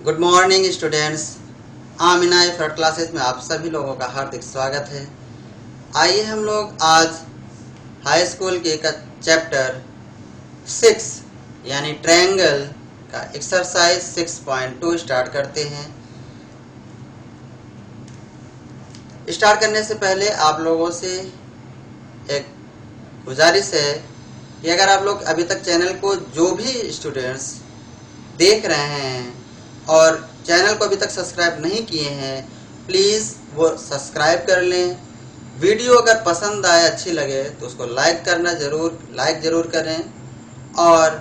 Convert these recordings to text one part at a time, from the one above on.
Good morning students. Amina third classes में आप सभी लोगों का हार्दिक स्वागत है। आइए हम लोग आज हाई स्कूल के चैप्टर 6 यानी ट्रायंगल का एक्सरसाइज 6.2 स्टार्ट करते हैं। स्टार्ट करने से पहले आप लोगों से एक गुजारिश है कि अगर आप लोग अभी तक चैनल को जो भी स्टूडेंट्स देख रहे हैं और चैनल को अभी तक सब्सक्राइब नहीं किए हैं, प्लीज़ वो सब्सक्राइब कर लें। वीडियो अगर पसंद आए, अच्छी लगे तो उसको लाइक ज़रूर करें। और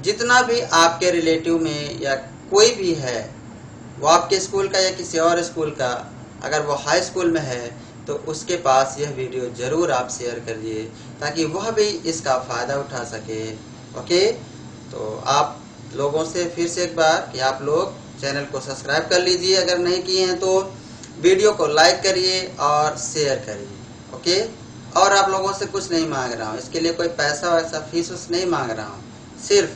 जितना भी आपके रिलेटिव में या कोई भी है, वो आपके स्कूल का या किसी और स्कूल का, अगर वो हाई स्कूल में है तो उसके पास यह वीडियो ज़रूर आप शेयर करिए ताकि वह भी इसका फ़ायदा उठा सके। ओके, तो आप लोगों से फिर से एक बार कि आप लोग चैनल को सब्सक्राइब कर लीजिए, अगर नहीं किए हैं तो वीडियो को लाइक करिए और शेयर करिए। ओके, और आप लोगों से कुछ नहीं मांग रहा हूँ, इसके लिए कोई पैसा वैसा फीस नहीं मांग रहा हूँ। सिर्फ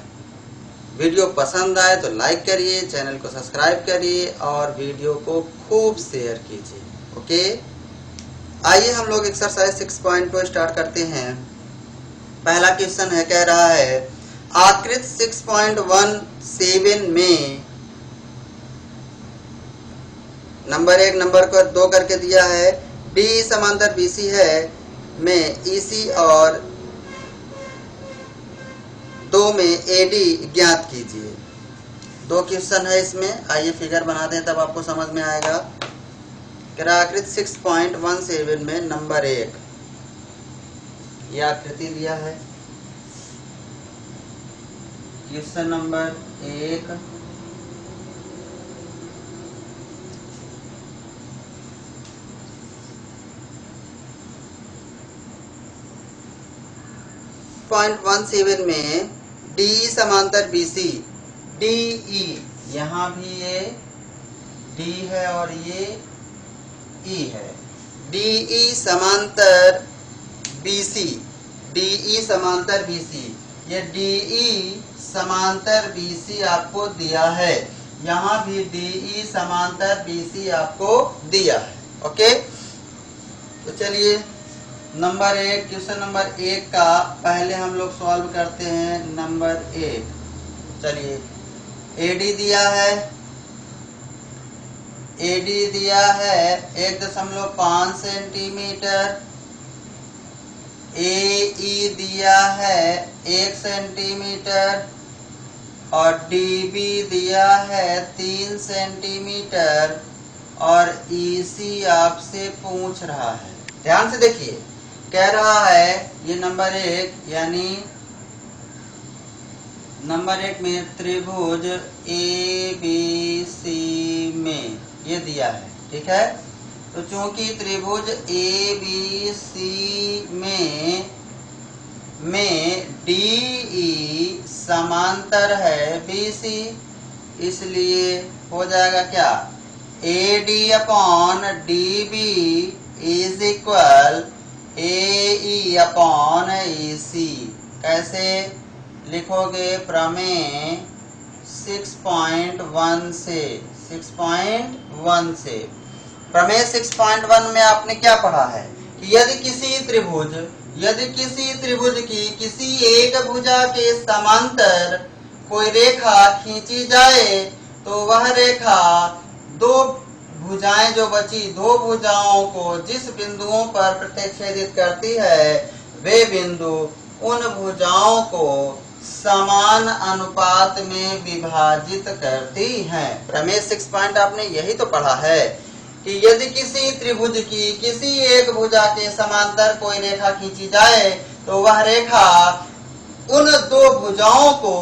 वीडियो पसंद आए तो लाइक करिए, चैनल को सब्सक्राइब करिए और वीडियो को खूब शेयर कीजिए। ओके, आइए हम लोग एक्सरसाइज 6.2 स्टार्ट करते हैं। पहला क्वेश्चन है, कह रहा है आकृति 6.17 में नंबर 1 नंबर को 2 करके दिया है। डी समांतर बीसी है में ईसी और 2 में एडी ज्ञात कीजिए। 2 क्वेश्चन है इसमें। आइए फिगर बना दें तब आपको समझ में आएगा। आकृति 6.17 में नंबर 1 ये आकृति दिया है। क्वेश्चन नंबर 1, में डी समांतर बीसी, डीई, यहाँ भी ये डी है और ये ई है। डीई समांतर बीसी, डीई समांतर बीसी, ये डीई समांतर बीसी आपको दिया है। यहाँ भी डीई समांतर बीसी आपको दिया है। ओके, तो चलिए नंबर 1, क्वेश्चन नंबर 1 का पहले हम लोग सॉल्व करते हैं। नंबर 1, चलिए एडी दिया है, एडी दिया है 1.5 सेंटीमीटर, एई दिया है 1 सेंटीमीटर और डीबी दिया है 3 सेंटीमीटर और ईसी आपसे पूछ रहा है। ध्यान से देखिए, कह रहा है ये नंबर 1 यानी नंबर 1 में त्रिभुज ABC में ये दिया है। ठीक है, तो चूंकि त्रिभुज ABC में DE समांतर है BC, इसलिए हो जाएगा क्या, AD upon DB is equal AE upon EC। कैसे लिखोगे, प्रमेय 6.1 से, 6.1 से। प्रमेय 6.1 में आपने क्या पढ़ा है कि यदि किसी त्रिभुज की किसी एक भुजा के समांतर कोई रेखा खींची जाए तो वह रेखा दो भुजाएं जो बची, 2 भुजाओं को जिस बिंदुओं पर प्रतिच्छेदित करती है वे बिंदु उन भुजाओं को समान अनुपात में विभाजित करती हैं। प्रमेय 6 आपने यही तो पढ़ा है कि यदि किसी त्रिभुज की किसी एक भुजा के समांतर कोई रेखा खींची जाए तो वह रेखा उन 2 भुजाओं को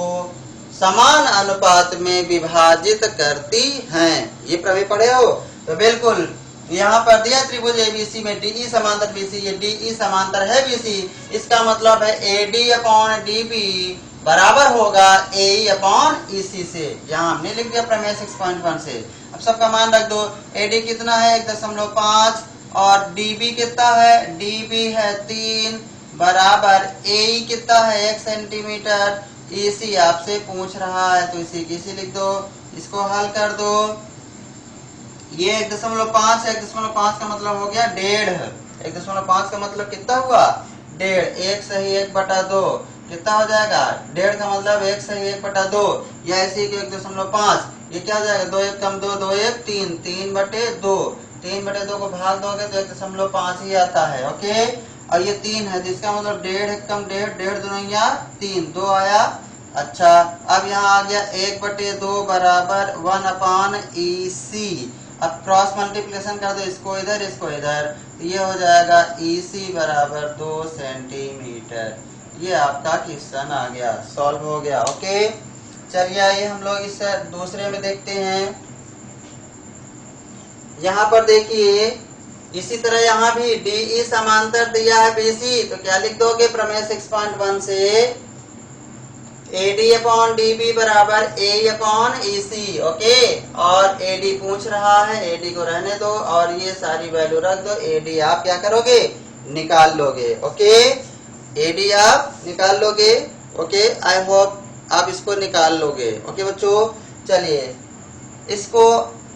समान अनुपात में विभाजित करती हैं। ये प्रमेय पढ़े हो तो बिल्कुल यहाँ पर दिया त्रिभुज एबीसी में डीई समांतर बीसी, ये डीई समांतर है बीसी, इसका मतलब है एडी अपॉन डीबी बराबर होगा एई अपॉन ईसी से। यहाँ हमने लिख दिया प्रमेय 6.1 से। अब सबका मान रख दो, एडी कितना है 1.5 और डीबी कितना है, डीबी है 3 बराबर एई कितना है 1 सेंटीमीटर। ईसी आपसे पूछ रहा है तो इसी की लिख दो, इसको हल कर दो। ये 1.5 है, 1.5 का मतलब हो गया 1.5। 1.5 का मतलब कितना हुआ? 1.5। 1 सही 1/2 कितना हो जाएगा? 1.5 का मतलब 1 सही 1/2 या इसी को 1.5। ये क्या हो जाएगा? 2 1 कम 2 2 1 3 3/2। 3/2 को भाग दोगे तो 1.5 ही आता है। ओके, और ये 3 है, जिसका मतलब 1.5 कम 1.5, 1.5 दूनिया 3, 2 आया। अच्छा, अब यहाँ आ गया 1/2 बराबर 1/EC। अब क्रॉस मल्टीप्लिकेशन कर दो, इसको इधर इसको इधर, तो ये हो जाएगा EC बराबर 2 सेंटीमीटर। ये आपका क्वेश्चन आ गया, सॉल्व हो गया। ओके, चलिए आइए हम लोग इस दूसरे में देखते हैं। यहाँ पर देखिए, इसी तरह यहाँ भी DE समांतर दिया है BC, तो क्या लिख दोगे? प्रमेय 6.1 से AD/DB बराबर AE/EC। ओके, और AD पूछ रहा है, AD को रहने दो और ये सारी वैल्यू रख दो। AD आप क्या करोगे? निकाल लोगे। ओके, AD आप निकाल लोगे। ओके, आई होप आप इसको निकाल लोगे। ओके बच्चों, चलिए इसको,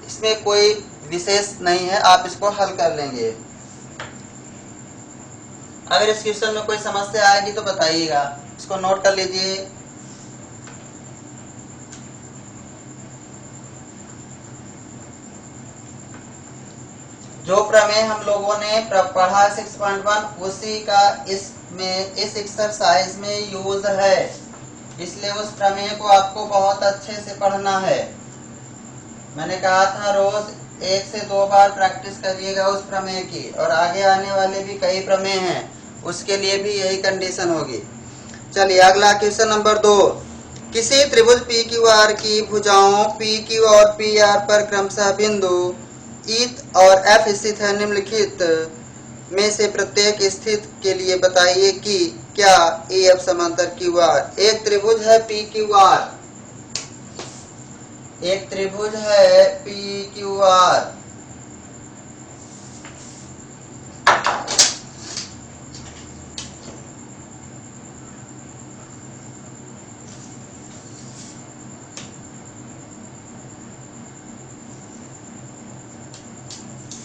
इसमें कोई विशेष नहीं है, आप इसको हल कर लेंगे। अगर इस क्वेश्चन में कोई समस्या आएगी तो बताइएगा, इसको नोट कर लीजिए। जो प्रमेय हम लोगों ने पढ़ा 6.1 उसी का इसमें इस एक्सरसाइज में यूज है, इसलिए उस प्रमेय को आपको बहुत अच्छे से पढ़ना है। मैंने कहा था रोज 1 से 2 बार प्रैक्टिस करिएगा उस प्रमेय की, और आगे आने वाले भी कई प्रमेय हैं, उसके लिए भी यही कंडीशन होगी। चलिए अगला क्वेश्चन नंबर 2। किसी त्रिभुज PQR की भुजाओं PQ और PR पर क्रमशः बिंदु E और F स्थित है। निम्नलिखित में से प्रत्येक स्थित के लिए बताइए कि क्या EF समांतर QR। एक त्रिभुज है PQR, एक त्रिभुज है PQR,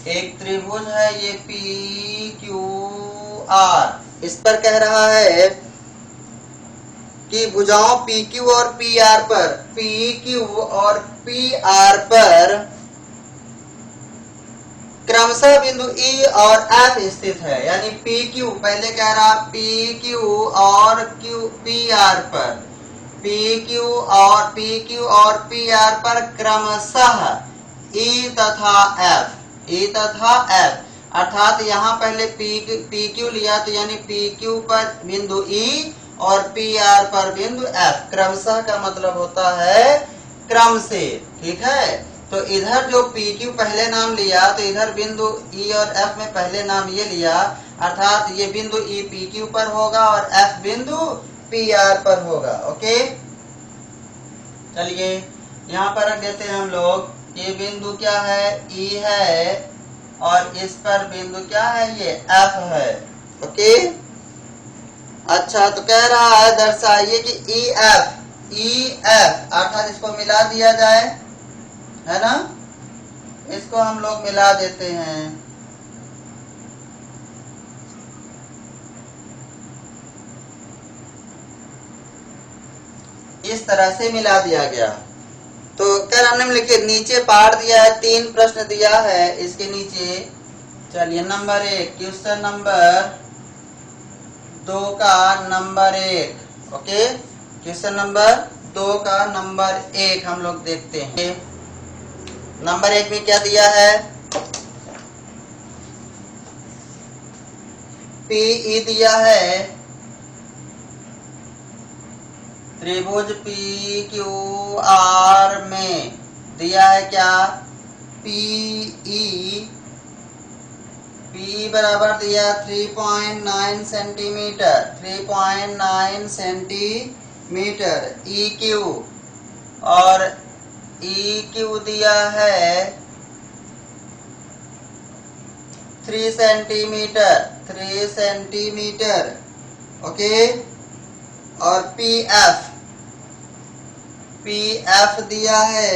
एक त्रिभुज है ये PQR। इस पर कह रहा है कि भुजाओं PQ और PR पर, PQ और PR पर क्रमशः बिंदु E और F स्थित है। यानी PQ, पहले कह रहा PQ और PR पर, PQ और PR पर क्रमशः E तथा F, E तथा F, अर्थात यहाँ पहले PQ लिया तो यानी PQ पर बिंदु E और PR पर बिंदु F। क्रमशः का मतलब होता है क्रम से, ठीक है। तो इधर जो PQ पहले नाम लिया तो इधर बिंदु E और F में पहले नाम ये लिया, अर्थात ये बिंदु E PQ पर होगा और F बिंदु PR पर होगा। ओके, चलिए यहाँ पर रख देते हैं हम लोग। ये बिंदु क्या है? E है, और इस पर बिंदु क्या है? ये F है। ओके, अच्छा, तो कह रहा है दर्शाइए कि EF अर्थात इसको मिला दिया जाए, है ना। इसको हम लोग मिला देते हैं। इस तरह से मिला दिया गया। तो क्या हमने लिखे, नीचे पार दिया है, 3 प्रश्न दिया है इसके नीचे। चलिए नंबर 1, क्वेश्चन नंबर 2 का नंबर 1। ओके, क्वेश्चन नंबर 2 का नंबर 1 हम लोग देखते हैं। नंबर 1 में क्या दिया है? PE दिया है, त्रिभुज PQR में दिया है क्या? PE बराबर दिया 3.9 सेंटीमीटर, 3.9 सेंटीमीटर। EQ और EQ दिया है 3 सेंटीमीटर, 3 सेंटीमीटर। ओके, और PF पी एफ दिया है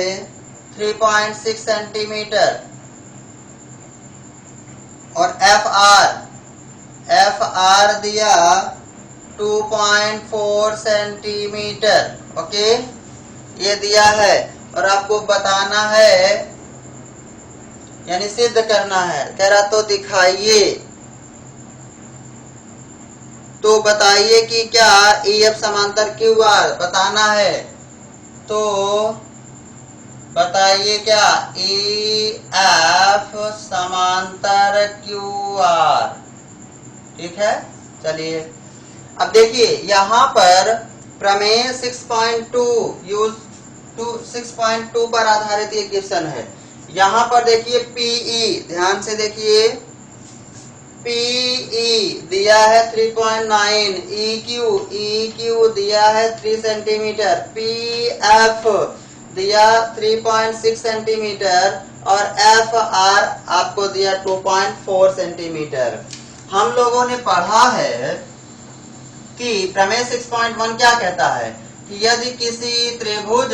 3.6 सेंटीमीटर और एफ आर दिया 2.4 सेंटीमीटर। ओके, ये दिया है और आपको बताना है यानी सिद्ध करना है। कह रहा तो दिखाइए, तो बताइए कि क्या ई एफ समांतर क्यू आर बताना है। तो बताइए क्या ई एफ समांतर क्यू आर। ठीक है, चलिए अब देखिए यहाँ पर प्रमेय 6.2 पर आधारित ये क्वेश्चन है। यहाँ पर देखिए पीई, ध्यान से देखिए, पीई दिया है 3.9, EQ दिया है 3 सेंटीमीटर, PF दिया 3.6 सेंटीमीटर और FR आपको दिया 2.4 सेंटीमीटर। हम लोगों ने पढ़ा है कि प्रमेय 6.1 क्या कहता है कि यदि किसी त्रिभुज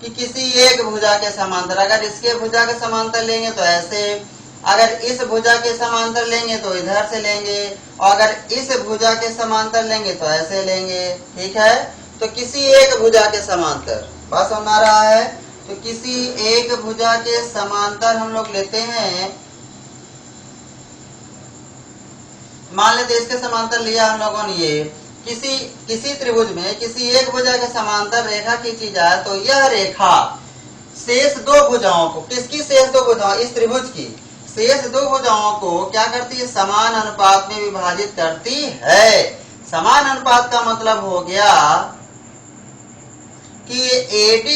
की किसी एक भुजा के समांतर, अगर इसके भुजा के समांतर लेंगे तो ऐसे, अगर इस भुजा के समांतर लेंगे तो इधर से लेंगे और अगर इस भुजा के समांतर लेंगे तो ऐसे लेंगे। ठीक है, तो किसी एक भुजा के समांतर, बात समझ आ रहा है, तो किसी एक भुजा के समांतर हम लोग लेते हैं। मान लेते इसके समांतर लिया हम लोगों ने, ये किसी त्रिभुज में किसी एक भुजा के समांतर रेखा खींची जाए तो यह रेखा शेष दो भुजाओं को, किसकी शेष दो भुजाओं, इस त्रिभुज की शेष दो भुजाओं को क्या करती है, समान अनुपात में विभाजित करती है। समान अनुपात का मतलब हो गया कि AD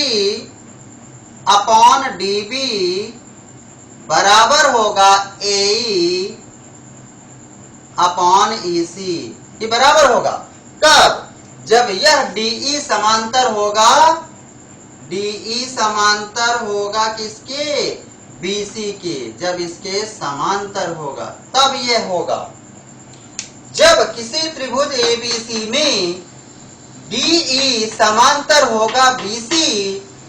अपॉन DB बराबर होगा AE अपॉन EC। ये बराबर होगा कब, जब यह DE समांतर होगा, DE समांतर होगा किसके, BC के, जब इसके समांतर होगा तब यह होगा। जब किसी त्रिभुज ABC में DE समांतर होगा BC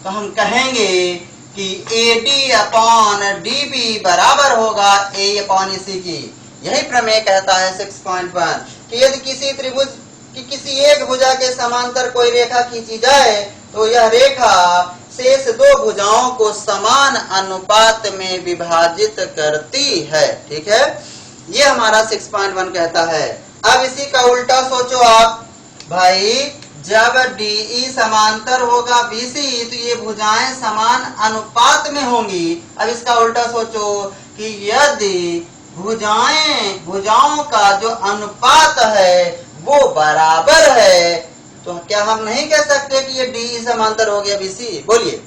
तो हम कहेंगे कि AD अपॉन DB बराबर होगा A अपॉन EC की। यही प्रमेय कहता है 6.1 कि यदि किसी त्रिभुज की किसी एक भुजा के समांतर कोई रेखा खींची जाए तो यह रेखा शेष दो भुजाओं को समान अनुपात में विभाजित करती है। ठीक है, ये हमारा 6.1 कहता है। अब इसी का उल्टा सोचो आप भाई, जब DE समांतर होगा BC तो ये भुजाएं समान अनुपात में होंगी। अब इसका उल्टा सोचो कि यदि भुजाओं का जो अनुपात है वो बराबर है तो क्या हम नहीं कह सकते कि ये DE समांतर हो गया BC। बोलिए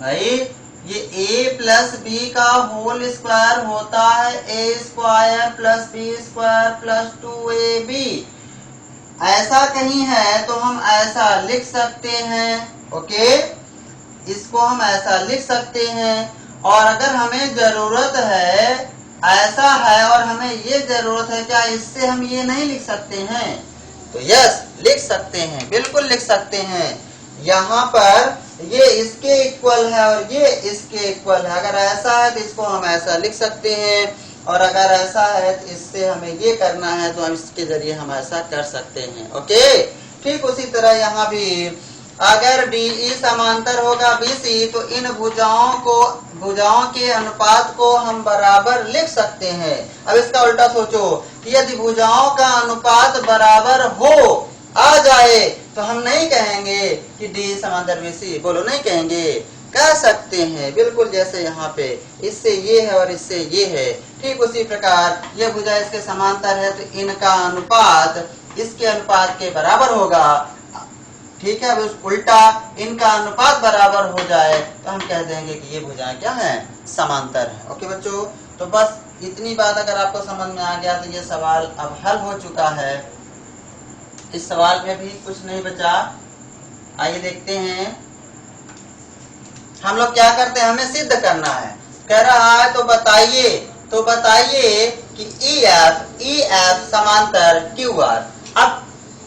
भाई, ये A प्लस बी का होल स्क्वायर होता है A square plus B square plus 2AB। ऐसा कहीं है तो हम ऐसा लिख सकते हैं। ओके, इसको हम ऐसा लिख सकते हैं। और अगर हमें जरूरत है, ऐसा है और हमें ये जरूरत है, क्या इससे हम ये नहीं लिख सकते हैं? तो यस, लिख सकते हैं, बिल्कुल लिख सकते हैं। यहाँ पर ये इसके इक्वल है और ये इसके इक्वल है। अगर ऐसा है तो इसको हम ऐसा लिख सकते हैं और अगर ऐसा है तो इससे हमें ये करना है तो हम इसके जरिए हम ऐसा कर सकते हैं। ओके, ठीक उसी तरह यहाँ भी अगर DE समांतर होगा BC तो इन भुजाओं के अनुपात को हम बराबर लिख सकते हैं। अब इसका उल्टा सोचो कि यदि भुजाओं का अनुपात बराबर हो आ जाए तो हम नहीं कहेंगे कि DE समांतर BC, बोलो नहीं कहेंगे, कह सकते हैं। बिल्कुल जैसे यहाँ पे इससे ये है और इससे ये है, ठीक उसी प्रकार ये भुजा इसके समांतर है तो इनका अनुपात इसके अनुपात के बराबर होगा। ठीक है, अब उल्टा इनका अनुपात बराबर हो जाए तो हम कह देंगे कि ये भुजाएं क्या हैं, समांतर हैं। ओके बच्चों, तो बस इतनी बात अगर आपको समझ में आ गया तो ये सवाल अब हल हो चुका है। इस सवाल में भी कुछ नहीं बचा। आइए देखते हैं हम लोग क्या करते हैं, हमें सिद्ध करना है। कह रहा है तो बताइए तो बताइए कि EF समांतर QR। अब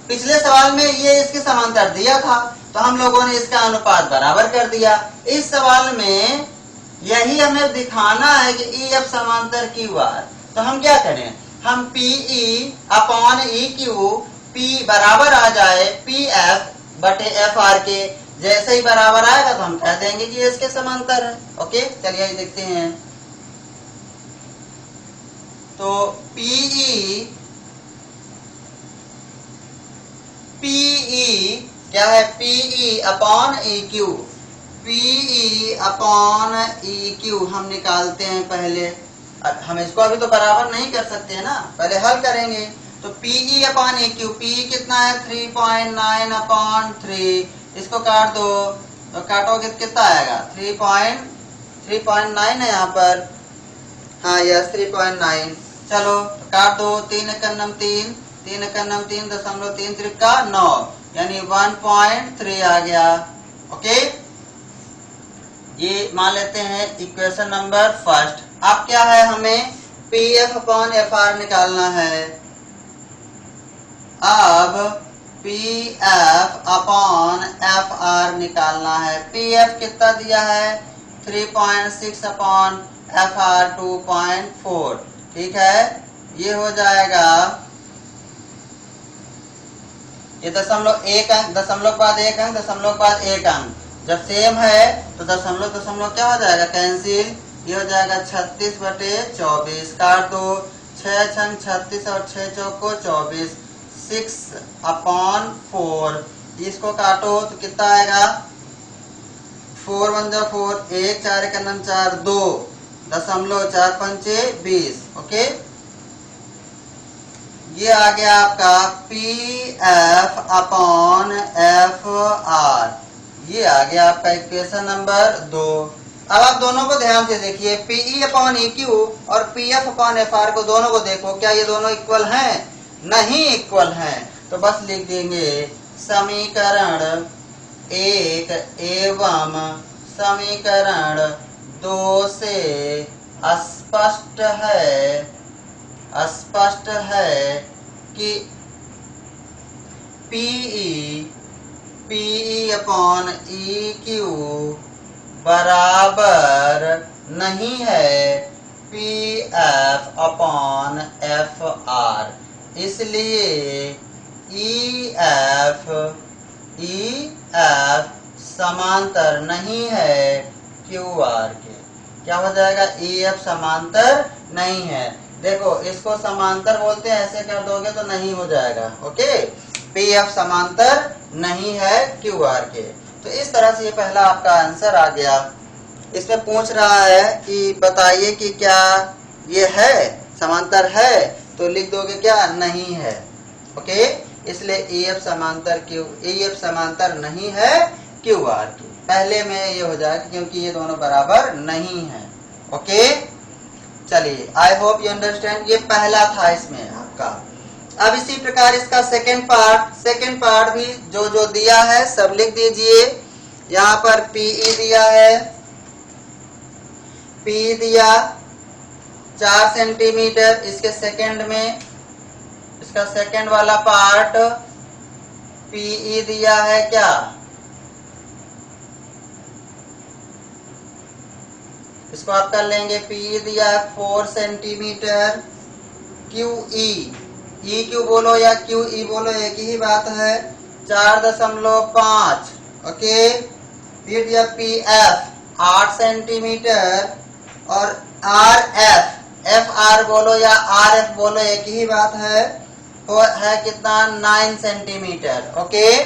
पिछले सवाल में ये इसके समांतर दिया था तो हम लोगों ने इसका अनुपात बराबर कर दिया। इस सवाल में यही हमें दिखाना है कि EF समांतर QR। तो हम क्या करें, हम PE अपॉन EQ, P बराबर आ जाए PF बटे FR के, जैसे ही बराबर आएगा तो हम कह देंगे कि ये इसके समांतर है। ओके, चलिए देखते हैं। तो PE क्या है, PE upon EQ, PE upon EQ हम निकालते हैं पहले। हम इसको अभी तो बराबर नहीं कर सकते हैं ना, पहले हल करेंगे। तो PE अपॉन EQ, PE कितना है 3.9 अपॉन 3, इसको काट दो तो काटोगे कितना आएगा 3.9 है यहाँ पर, हाँ यस 3.9। चलो तो काट दो, 3 एकम 3, 3 एकम 3.3 त्रिका 9, यानी 1.3 आ गया। ओके, ये मान लेते हैं इक्वेशन नंबर फर्स्ट। अब क्या है, हमें PF अपॉन FR निकालना है। अब PF अपॉन FR निकालना है। PF कितना दिया है 3.6 अपॉन FR 2.4, ठीक है। ये हो जाएगा, ये दशमलव एक अंक, दशमलव बाद एक अंक, दशमलव बाद एक अंक जब सेम है तो दशमलव दशमलव क्या हो जाएगा कैंसिल। ये हो जाएगा 36 बटे 24, काट दो, 6 छंग 36 और 6 चौको 24, 6 अपॉन 4, इसको काटो तो कितना आएगा 4 1 जा 4, 1 4 एकम 4, 2 दशमलव 4 पंचे 20। ओके, ये आ गया आपका PF अपॉन FR, ये आ गया आपका इक्वेशन नंबर 2। अब आप दोनों को ध्यान से देखिए, PE अपॉन EQ और PF अपॉन FR को दोनों को देखो, क्या ये दोनों इक्वल हैं? नहीं इक्वल हैं। तो बस लिख देंगे समीकरण 1 एवं समीकरण 2 से स्पष्ट है कि PE अपॉन EQ बराबर नहीं है PF अपॉन FR, इसलिए EF समांतर नहीं है QR के। क्या हो जाएगा, EF समांतर नहीं है। देखो इसको समांतर बोलते हैं, ऐसे कर दोगे तो नहीं हो जाएगा। ओके, PF समांतर नहीं है QR के। तो इस तरह से ये पहला आपका आंसर आ गया। इसमें पूछ रहा है कि बताइए कि क्या ये है समांतर है, तो लिख दोगे क्या नहीं है। ओके, इसलिए EF समांतर नहीं है QR की। पहले में ये हो जाएगा क्योंकि ये दोनों बराबर नहीं है। ओके, चलिए आई होप यू अंडरस्टैंड। ये पहला था इसमें आपका। अब इसी प्रकार इसका सेकंड पार्ट भी जो दिया है सब लिख दीजिए। यहाँ पर PE दिया है, P दिया 4 सेंटीमीटर, इसके सेकंड में इसका सेकंड वाला पार्ट PE दिया है क्या, इसको आप कर लेंगे। PE दिया है 4 सेंटीमीटर। QE, EQ बोलो या QE बोलो एक ही बात है, 4.5। ओके, फिर दिया PF 8 सेंटीमीटर और FR बोलो या RF बोलो एक ही बात है, वो है कितना 9 सेंटीमीटर। ओके,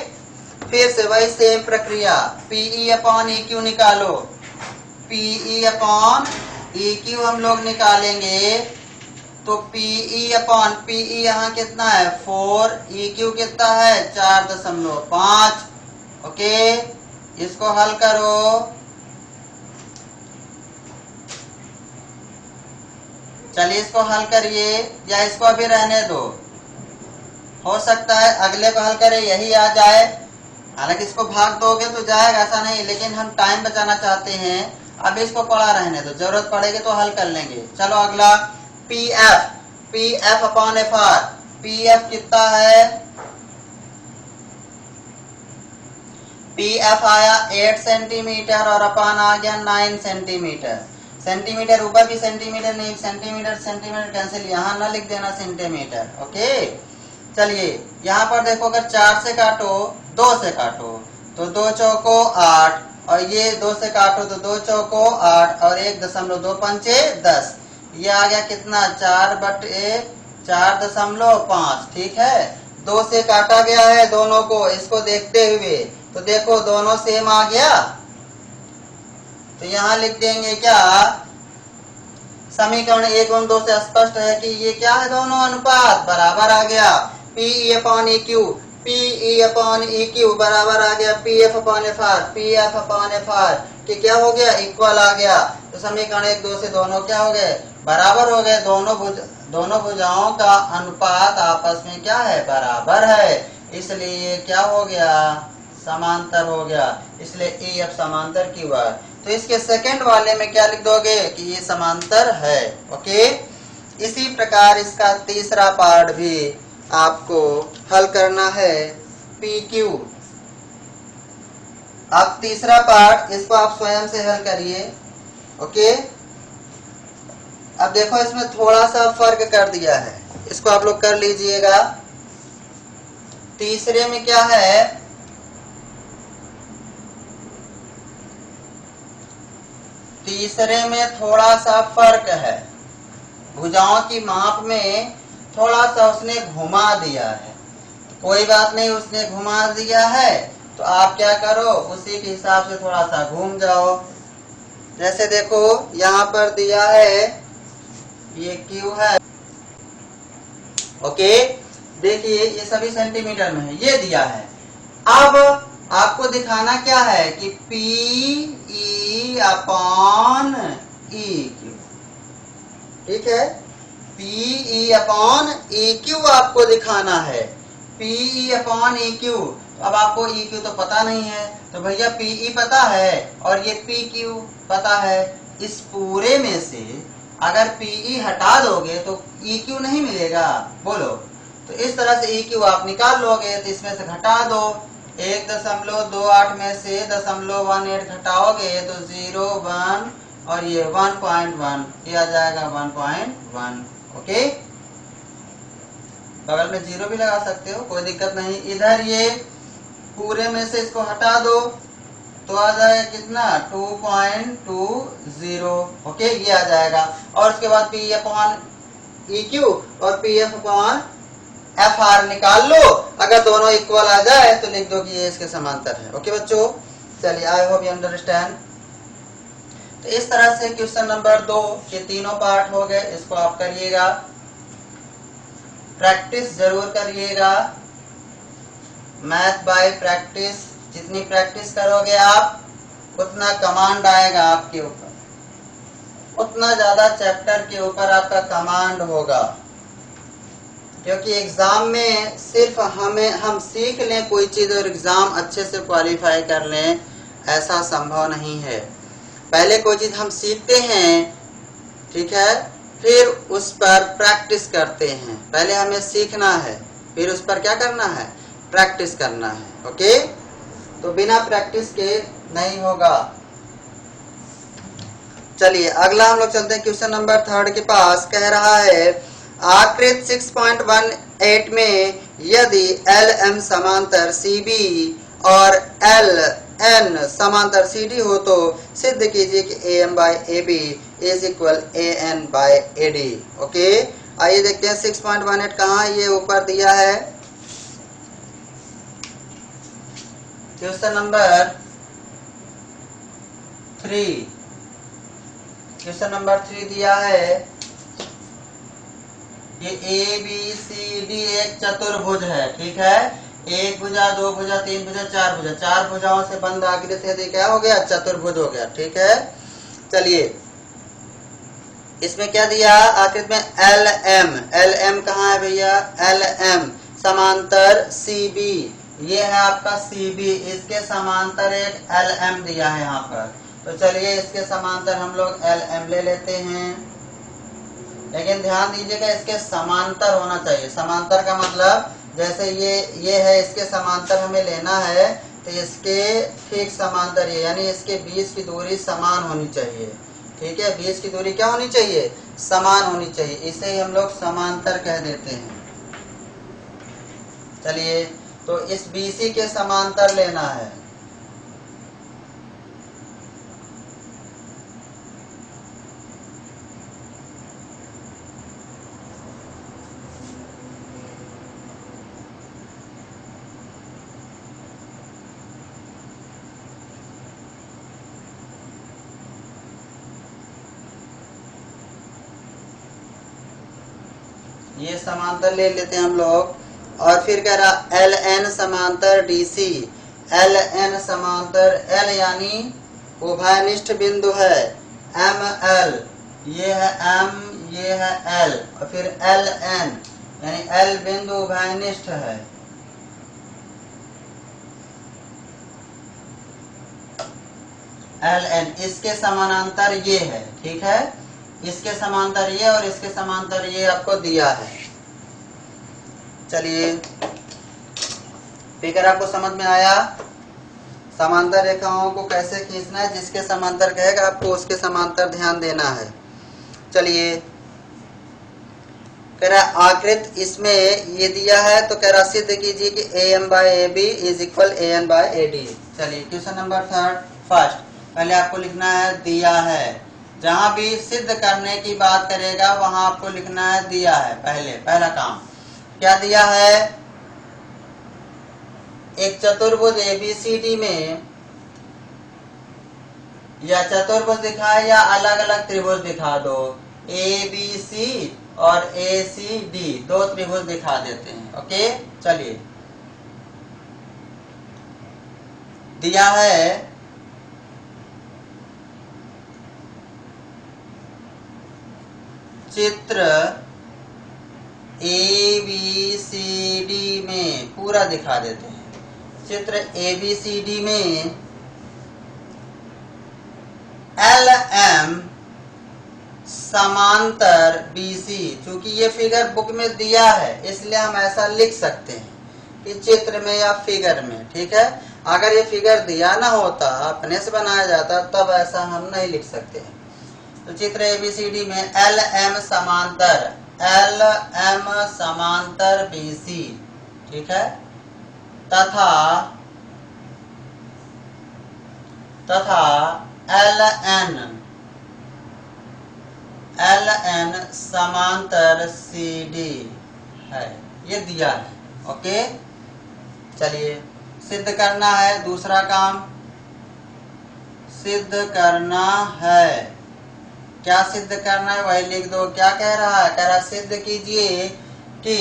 फिर से वही सेम प्रक्रिया, PE अपॉन EQ निकालो। PE अपॉन EQ हम लोग निकालेंगे तो PE यहाँ कितना है 4, EQ कितना है 4.5। ओके, इसको हल करो। चलिए इसको हल करिए या इसको अभी रहने दो, हो सकता है अगले को हल करे यही आ जाए। हालांकि इसको भाग दोगे तो जाएगा, ऐसा नहीं, लेकिन हम टाइम बचाना चाहते हैं अब इसको पढ़ा रहने दो, जरूरत पड़ेगी तो हल कर लेंगे। चलो अगला P F, P F upon F R. P F कितना है, पी एफ आया 8 सेंटीमीटर और अपान आ गया 9 सेंटीमीटर। सेंटीमीटर ऊपर भी सेंटीमीटर नहीं, सेंटीमीटर सेंटीमीटर कैंसिल, यहाँ ना लिख देना सेंटीमीटर। ओके चलिए यहाँ पर देखो, अगर 4 से काटो 2 से काटो तो 2 चौको 8, और ये 2 से काटो तो 2 चौको 8 और 1.2 पंचे 10। ये आ गया कितना, 4/4.5। ठीक है, 2 से काटा गया है दोनों को, इसको देखते हुए तो देखो दोनों सेम आ गया। तो यहाँ लिख देंगे क्या, समीकरण 1 और 2 से स्पष्ट है कि ये क्या है, दोनों अनुपात बराबर आ गया। P E upon E Q, P E upon E Q बराबर आ गया P F upon F R, P F upon F R कि क्या हो गया, इक्वल आ गया। तो समीकरण 1 2 से दोनों क्या हो गए, बराबर हो गए। दोनों भुजाओं का अनुपात आपस में क्या है, बराबर है, इसलिए क्या हो गया, समांतर हो गया, इसलिए ए एफ समांतर की हुआ। तो इसके सेकंड वाले में क्या लिख दोगे कि ये समांतर है। ओके, इसी प्रकार इसका तीसरा पार्ट भी आपको हल करना है, पी क्यू। अब तीसरा पार्ट इसको आप स्वयं से हल करिए। ओके, अब देखो इसमें थोड़ा सा फर्क कर दिया है, इसको आप लोग कर लीजिएगा। तीसरे में क्या है, तीसरे में थोड़ा सा फर्क है, भुजाओं की माप में थोड़ा सा उसने घुमा दिया है। कोई बात नहीं, उसने घुमा दिया है तो आप क्या करो, उसी के हिसाब से थोड़ा सा घूम जाओ। जैसे देखो यहाँ पर दिया है ये क्यू है। ओके, देखिए ये सभी सेंटीमीटर में है, ये दिया है। अब आपको दिखाना क्या है कि P E upon E Q. ठीक है, P E upon E Q आपको दिखाना है, P E upon E Q. अब आपको ई क्यू तो पता नहीं है, तो भैया पी ई पता है और ये पी क्यू पता है। इस पूरे में से अगर पी ई हटा दोगे तो ई क्यू नहीं मिलेगा, बोलो। तो इस तरह से ई क्यू आप निकाल लोगे, तो इसमें से घटा दो, 1.28 में से 0.18 घटाओगे तो 0.1 और ये 1.1, ये आ जाएगा 1.1। ओके, बगल में 0 भी लगा सकते हो, कोई दिक्कत नहीं। इधर ये पूरे में से इसको हटा दो तो आ जाएगा कितना, 2.20। ओके, ये आ जाएगा। और उसके बाद पी अपॉन ई क्यू और P F upon F R निकाल लो। अगर दोनों इक्वल आ जाए तो लिख दो कि ये इसके समांतर है। ओके बच्चों, चलिए, आई होप यू अंडरस्टैंड। तो इस तरह से क्वेश्चन नंबर 2 के तीनों पार्ट हो गए, इसको आप करिएगा, प्रैक्टिस जरूर करिएगा। मैथ बाय प्रैक्टिस, जितनी प्रैक्टिस करोगे आप उतना कमांड आएगा आपके ऊपर, उतना ज्यादा चैप्टर के ऊपर आपका कमांड होगा। क्योंकि एग्जाम में सिर्फ हम सीख लें कोई चीज और एग्जाम अच्छे से क्वालिफाई कर लें, ऐसा संभव नहीं है। पहले कोई चीज हम सीखते हैं, ठीक है, फिर उस पर प्रैक्टिस करते हैं। पहले हमें सीखना है, फिर उस पर क्या करना है, प्रैक्टिस करना है। ओके, तो बिना प्रैक्टिस के नहीं होगा। चलिए अगला हम लोग चलते हैं क्वेश्चन नंबर 3 के पास। कह रहा है आकृति 6.18 में यदि एल एम समांतर सी बी और एल एन समांतर सी डी हो तो सिद्ध कीजिए कि A M by A B is equal A N by A D. Okay, आइए देखते हैं 6.18 कहाँ, ये ऊपर दिया है। क्वेश्चन नंबर 3, क्वेश्चन नंबर 3 दिया है, ये ए बी सी डी एक चतुर्भुज है। ठीक है, एक भुजा, दो भुजा, तीन भुजा, चार भुजा, चार भुजाओं से बंद आकृति है, क्या हो गया, चतुर्भुज हो गया। ठीक है, चलिए इसमें क्या दिया आकृति में, एल एम। एल एम कहाँ है भैया, एल एम समांतर सी बी, ये है आपका सी बी, इसके समांतर एक एल एम दिया है यहाँ पर। तो चलिए इसके समांतर हम लोग LM ले लेते हैं, लेकिन ध्यान दीजिएगा इसके समांतर होना चाहिए। समांतर का मतलब जैसे ये है, इसके समांतर हमें लेना है तो इसके ठीक समांतर ये, यानी इसके बीच की दूरी समान होनी चाहिए। ठीक है, बीच की दूरी क्या होनी चाहिए? समान होनी चाहिए। इसे ही हम लोग समांतर कह देते हैं। चलिए, तो इस BC के समांतर लेना है। ये समांतर ले लेते हैं हम लोग, और फिर कह रहा LN समांतर DC। LN समांतर L यानी उभयनिष्ठ बिंदु है, ML ये है M, ये है L, और फिर LN यानी L बिंदु उभयनिष्ठ है। LN इसके समानांतर ये है। ठीक है, इसके समांतर ये और इसके समांतर ये आपको दिया है। चलिए, फिगर आपको समझ में आया? समांतर रेखाओं को कैसे खींचना है, जिसके समांतर कहेगा आपको उसके समांतर ध्यान देना है। चलिए, कह रहा आकृत इसमें ये दिया है, तो कह रहा सिद्ध कीजिए कि AM/AB इज इक्वल AN/AD। चलिए, क्वेश्चन नंबर फर्स्ट, पहले आपको लिखना है दिया है। जहां भी सिद्ध करने की बात करेगा वहां आपको लिखना है दिया है। पहला काम क्या दिया है? एक चतुर्भुज ABCD में, या चतुर्भुज दिखाए या अलग अलग त्रिभुज दिखा दो, ABC और ACD दो त्रिभुज दिखा देते हैं। ओके, चलिए, दिया है चित्र ABCD में, पूरा दिखा देते हैं। चित्र ABCD में LM समांतर BC, चूंकि ये फिगर बुक में दिया है इसलिए हम ऐसा लिख सकते हैं कि चित्र में या फिगर में। ठीक है, अगर ये फिगर दिया ना होता, अपने से बनाया जाता, तब ऐसा हम नहीं लिख सकते हैं। तो चित्र ABCD में LM समांतर BC, ठीक है, तथा LN समांतर CD है, ये दिया है। ओके, चलिए, सिद्ध करना है। दूसरा काम सिद्ध करना है। क्या सिद्ध करना है वही लिख दो। क्या कह रहा है? कह रहा सिद्ध कीजिए कि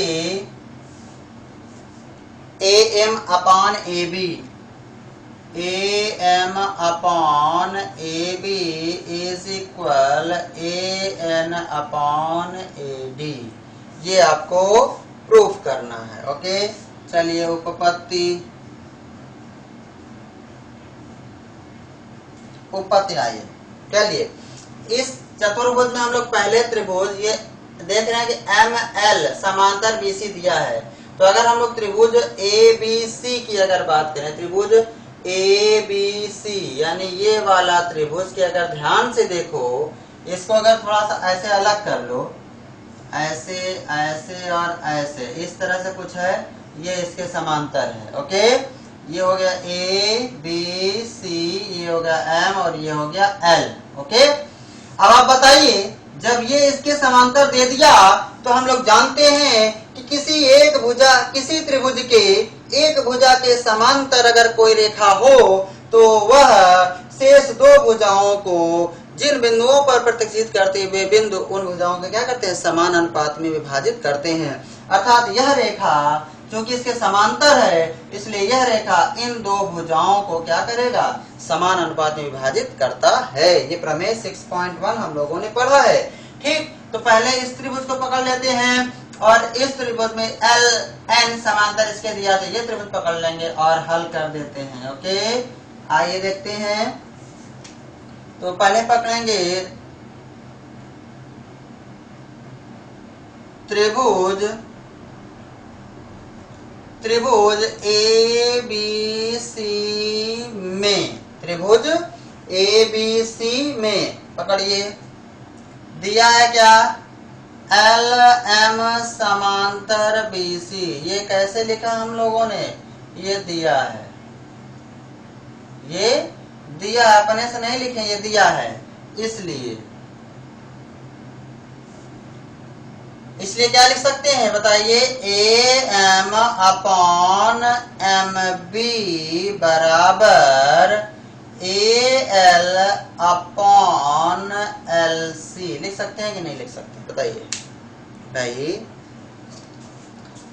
AM/AB इज इक्वल AN/AD, ये आपको प्रूफ करना है। ओके, चलिए, उपपत्ति आइए। चलिए, इस चतुर्भुज में हम लोग पहले त्रिभुज ये देख रहे हैं कि ML समांतर BC दिया है। तो अगर हम लोग त्रिभुज ABC की अगर बात करें, त्रिभुज ABC यानी ये वाला त्रिभुज की अगर ध्यान से देखो, इसको अगर थोड़ा सा ऐसे अलग कर लो, ऐसे ऐसे और ऐसे, इस तरह से कुछ है, ये इसके समांतर है। ओके, ये हो गया ABC, ये हो गया M और ये हो गया L। ओके, अब आप बताइए, जब ये इसके समांतर दे दिया तो हम लोग जानते हैं कि किसी त्रिभुज के एक भुजा के समांतर अगर कोई रेखा हो तो वह शेष दो भुजाओं को जिन बिंदुओं पर प्रतिच्छेद करते हुए बिंदु उन भुजाओं के क्या करते हैं? समान अनुपात में विभाजित करते हैं। अर्थात यह रेखा क्योंकि इसके समांतर है, इसलिए यह रेखा इन दो भुजाओं को क्या करेगा? समान अनुपात में विभाजित करता है। ये प्रमेय 6.1 हम लोगों ने पढ़ा है। ठीक, तो पहले इस त्रिभुज को पकड़ लेते हैं और इस त्रिभुज में LN समांतर इसके दिया, तो ये त्रिभुज पकड़ लेंगे और हल कर देते हैं। ओके, आइए देखते हैं। तो पहले पकड़ेंगे त्रिभुज त्रिभुज ए बी सी में, त्रिभुज ए बी सी में पकड़िए, दिया है क्या, एल एम समांतर बी सी। ये कैसे लिखा हम लोगों ने, ये दिया है, ये दिया है, अपने से नहीं लिखे, ये दिया है। इसलिए क्या लिख सकते हैं बताइए, A M upon M B बराबर A L upon L C. लिख सकते हैं कि नहीं लिख सकते बताइए भाई।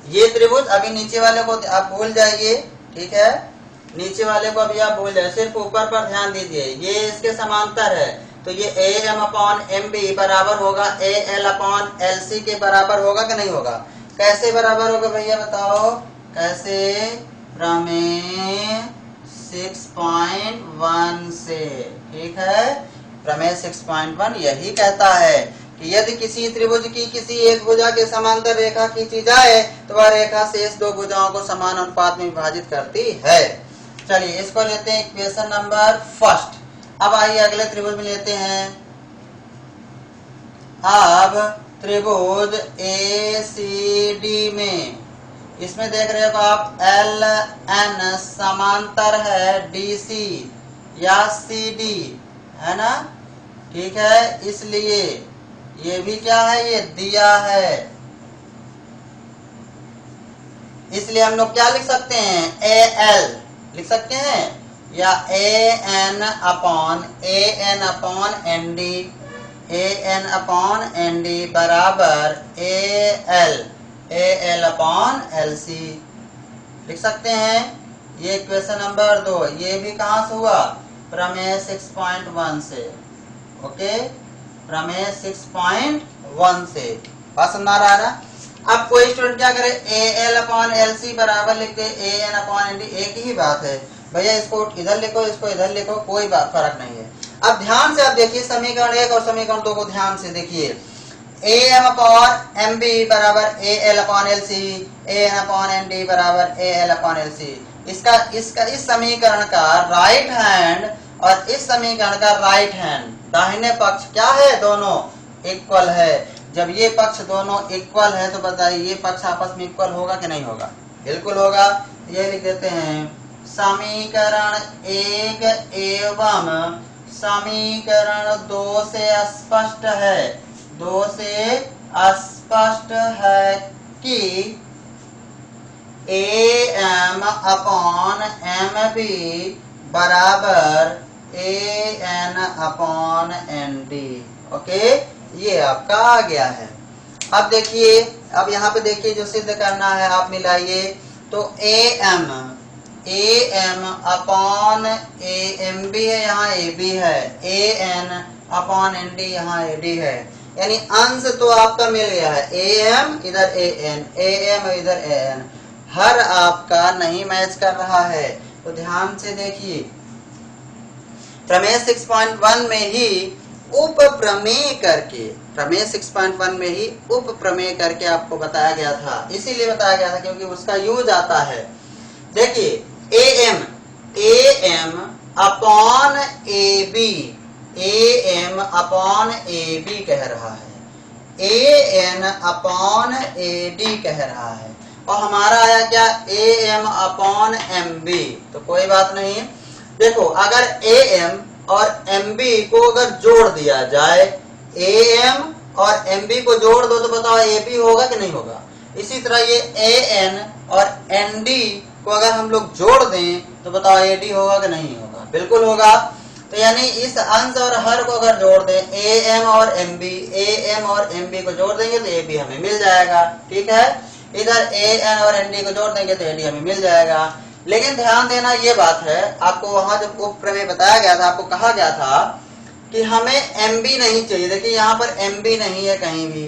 ये त्रिभुज अभी नीचे वाले को आप भूल जाइए, ठीक है, नीचे वाले को अभी आप भूल जाइए, सिर्फ ऊपर पर ध्यान दीजिए। ये इसके समांतर है, तो ये A M upon M B बराबर होगा A L upon L C के बराबर होगा कि नहीं होगा। कैसे बराबर होगा भैया बताओ, कैसे, प्रमेय 6.1 से, ठीक है, प्रमेय 6.1 यही कहता है कि यदि किसी त्रिभुज की किसी एक भुजा के समांतर रेखा खींची जाए तो वह रेखा शेष दो भुजाओं को समान अनुपात में विभाजित करती है। चलिए इसको लेते हैं इक्वेशन नंबर फर्स्ट। अब आइए अगले त्रिभुज में लेते हैं। अब त्रिभुज ए सी डी में, इसमें देख रहे हो आप एल एन समांतर है डी सी या सी डी, है ना, ठीक है, इसलिए ये भी क्या है, ये दिया है, इसलिए हम लोग क्या लिख सकते हैं, ए एल लिख सकते हैं, या A N upon N D, A N upon N D बराबर A L upon L C लिख सकते हैं। ये क्वेश्चन नंबर 2, ये भी कहां से हुआ, प्रमेय 6.1 से, ओके, प्रमेय 6.1 से। बात समझ आ रहा है ना। अब कोई स्टूडेंट क्या करे, A L upon L C बराबर लिख दे A N upon N D, एक ही बात है भैया, इसको इधर लिखो इसको इधर लिखो, कोई फर्क नहीं है। अब ध्यान से आप देखिए समीकरण 1 और समीकरण 2 को ध्यान से देखिए। A M upon M B बराबर A L upon L C, A N upon N D बराबर A L upon L C. इसका इस समीकरण का राइट हैंड और इस समीकरण का राइट हैंड, दाहिने पक्ष क्या है, दोनों इक्वल है। जब ये पक्ष दोनों इक्वल है तो बताइए ये पक्ष आपस में इक्वल होगा कि नहीं होगा, बिल्कुल होगा। ये लिख देते हैं समीकरण 1 एवं समीकरण 2 से स्पष्ट है, 2 से स्पष्ट है कि A M upon M B बराबर A N upon N D, okay, ये आपका आ गया है। अब देखिए, अब यहाँ पे देखिए जो सिद्ध करना है आप मिलाइए, तो A M upon A M B है, यहाँ ए बी है, A N upon N D यहाँ ए डी है, यानी अंश तो आपका मिल गया है, ए एम इधर ए एम इधर ए एन, हर आपका नहीं मैच कर रहा है। तो ध्यान से देखिए, प्रमेय 6.1 में ही उप प्रमेय करके, प्रमेय 6.1 में ही उप प्रमेय करके आपको बताया गया था, इसीलिए बताया गया था क्योंकि उसका यूज आता है। देखिए A M upon A B, A M upon A B कह रहा है, A N upon A D कह रहा है, और हमारा आया क्या, A M upon M B. तो कोई बात नहीं, देखो अगर ए एम और एम बी को अगर जोड़ दिया जाए, ए एम और एम बी को जोड़ दो तो बताओ ए बी होगा कि नहीं होगा। इसी तरह ये ए एन और एन डी को अगर हम लोग जोड़ दें तो बताओ ए डी होगा कि नहीं होगा, बिल्कुल होगा। तो यानी इस अंश और हर को अगर जोड़ दें, ए एम और एम बी को जोड़ देंगे तो ए बी हमें मिल जाएगा, ठीक है। इधर ए एन और एन डी को जोड़ देंगे तो ए डी हमें मिल जाएगा। लेकिन ध्यान देना ये बात है, आपको वहां जब उप प्रमेय बताया गया था, आपको कहा गया था कि हमें एम बी नहीं चाहिए। देखिए यहाँ पर एम बी नहीं है कहीं भी,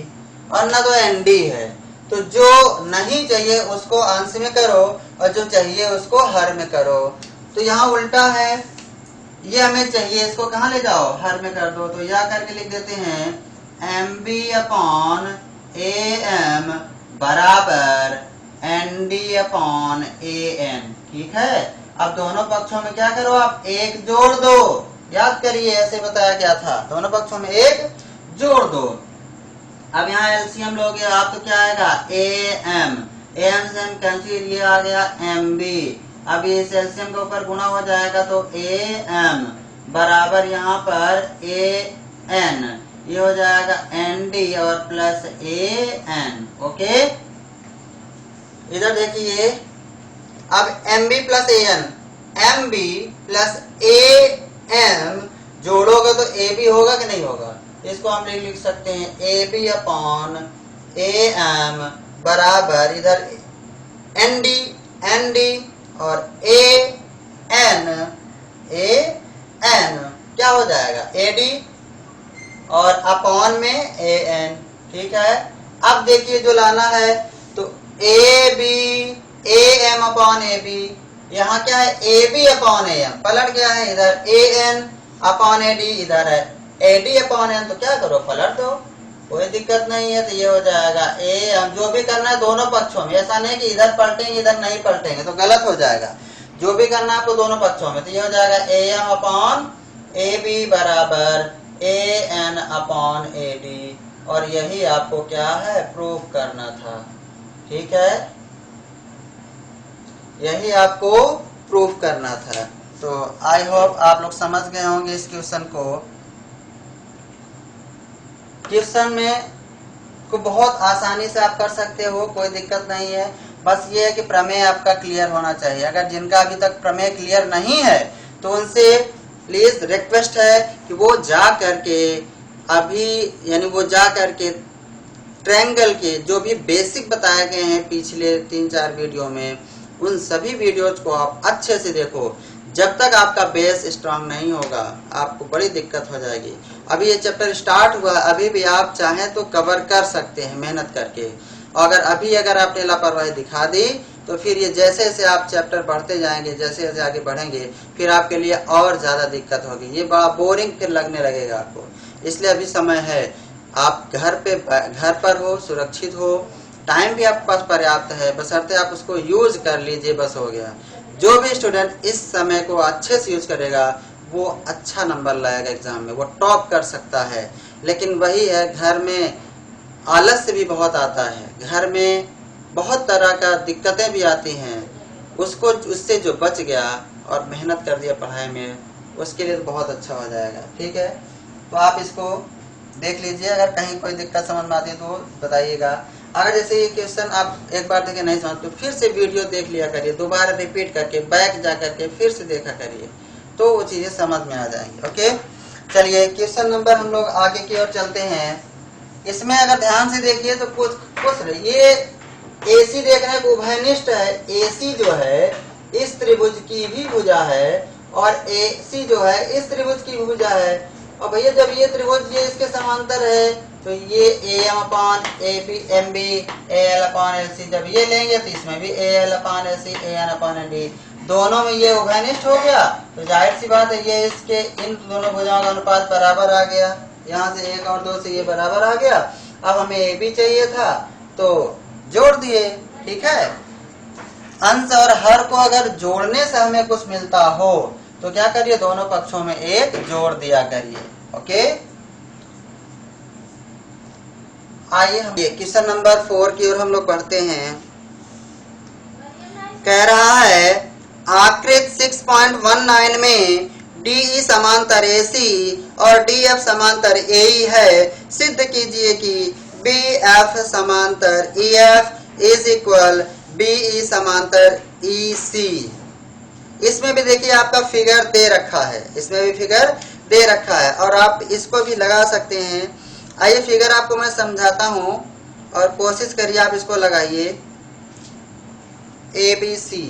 और न तो एन डी है, तो जो नहीं चाहिए उसको अंश में करो और जो चाहिए उसको हर में करो। तो यहाँ उल्टा है, ये हमें चाहिए, इसको कहाँ ले जाओ, हर में कर दो, तो यह करके लिख देते हैं MB अपॉन AM बराबर ND अपॉन AN। ठीक है, अब दोनों पक्षों में क्या करो, आप एक जोड़ दो। याद करिए, ऐसे बताया गया था, दोनों पक्षों में एक जोड़ दो। अब यहाँ एलसीएम लोगे आप तो क्या आएगा, AM, AM से हम कैंसिल, ये आ गया MB। अब इस एलसीएम के ऊपर गुणा हो जाएगा तो AM बराबर यहाँ पर AN, ये हो जाएगा ND और प्लस AN। ओके, इधर देखिए, अब MB plus AN, MB plus AM जोड़ोगे तो AB होगा कि नहीं होगा, इसको हम लिख सकते हैं AB अपॉन AM बराबर इधर ND और AN क्या हो जाएगा, AD और अपॉन में AN। ठीक है, अब देखिए जो लाना है तो AB AM अपॉन AB, यहाँ क्या है AB अपॉन AM, पलट गया है इधर AN अपॉन AD, इधर है AD अपॉन N, तो क्या करो पलट दो, कोई दिक्कत नहीं है। तो ये हो जाएगा AM, जो भी करना है दोनों पक्षों में, ऐसा नहीं कि इधर पलटेंगे इधर नहीं पलटेंगे तो गलत हो जाएगा, जो भी करना है आपको दोनों पक्षों में। तो ये हो जाएगा AM अपॉन AB बराबर AN अपॉन AD, और यही आपको क्या है प्रूव करना था। ठीक है, यही आपको प्रूफ करना था। तो आई होप आप लोग समझ गए होंगे इस क्वेश्चन को। क्वेश्चन में को बहुत आसानी से आप कर सकते हो, कोई दिक्कत नहीं है, बस ये है कि प्रमेय आपका क्लियर होना चाहिए। अगर जिनका अभी तक प्रमेय क्लियर नहीं है तो उनसे प्लीज रिक्वेस्ट है कि वो जा करके अभी, यानी वो जा करके ट्रायंगल के जो भी बेसिक बताए गए हैं पिछले 3-4 वीडियो में, उन सभी वीडियोज को आप अच्छे से देखो। जब तक आपका बेस स्ट्रांग नहीं होगा आपको बड़ी दिक्कत हो जाएगी। अभी ये चैप्टर स्टार्ट हुआ, अभी भी आप चाहें तो कवर कर सकते हैं मेहनत करके, और अगर आपने लापरवाही दिखा दी तो फिर ये जैसे जैसे आप चैप्टर बढ़ते जाएंगे, जैसे जैसे आगे बढ़ेंगे, फिर आपके लिए और ज़्यादा दिक्कत होगी, ये बड़ा बोरिंग फिर लगने लगेगा आपको। इसलिए अभी समय है, आप घर पर हो, सुरक्षित हो, टाइम भी आपके पास पर्याप्त है, बशर्ते आप उसको यूज कर लीजिए, बस हो गया। जो भी स्टूडेंट इस समय को अच्छे से यूज करेगा वो अच्छा नंबर लाएगा एग्जाम में, वो टॉप कर सकता है। लेकिन वही है, घर में आलस्य भी बहुत आता है, घर में बहुत तरह का दिक्कतें भी आती हैं, उससे जो बच गया और मेहनत कर दिया पढ़ाई में, उसके लिए तो बहुत अच्छा हो जाएगा। ठीक है, तो आप इसको देख लीजिए, अगर कहीं कोई दिक्कत समझ में आती है तो बताइएगा। अगर जैसे ये क्वेश्चन आप एक बार देखे नहीं समझ तो फिर से वीडियो देख लिया करिए, दोबारा रिपीट करके बैक जा करके फिर से देखा करिए, तो वो चीजें समझ में आ जाएंगी। ओके, चलिए क्वेश्चन नंबर हम लोग आगे की ओर चलते हैं। इसमें अगर ध्यान से देखिए तो कुछ ये AC देखने को उभयनिष्ठ है, AC जो है इस त्रिभुज की भी भुजा है और AC जो है इस त्रिभुज की भी भुजा है। और भैया जब ये त्रिभुज ये इसके समांतर है तो ये AM upon AB MB AL upon LC, जब ये लेंगे तो इसमें भी AL upon LC AN upon ND, दोनों में ये उभयनिष्ठ हो गया, तो जाहिर सी बात है ये इसके इन दोनों भुजाओं का अनुपात बराबर आ गया, यहाँ से 1 और 2 से ये बराबर आ गया। अब हमें AB चाहिए था तो जोड़ दिए। ठीक है, अंश और हर को अगर जोड़ने से हमें कुछ मिलता हो तो क्या करिए, दोनों पक्षों में एक जोड़ दिया करिए। ओके, आइए हम क्वेश्चन नंबर 4 की ओर हम लोग बढ़ते हैं। कह रहा है आकृति 6.19 में DE समांतर AC और DF समांतर AE है, सिद्ध कीजिए कि BF समांतर EF इज इक्वल BE समांतर EC। इसमें भी देखिए आपका फिगर दे रखा है, इसमें भी फिगर दे रखा है और आप इसको भी लगा सकते हैं। आइए फिगर आपको मैं समझाता हूं और कोशिश करिए आप इसको लगाइए। ABC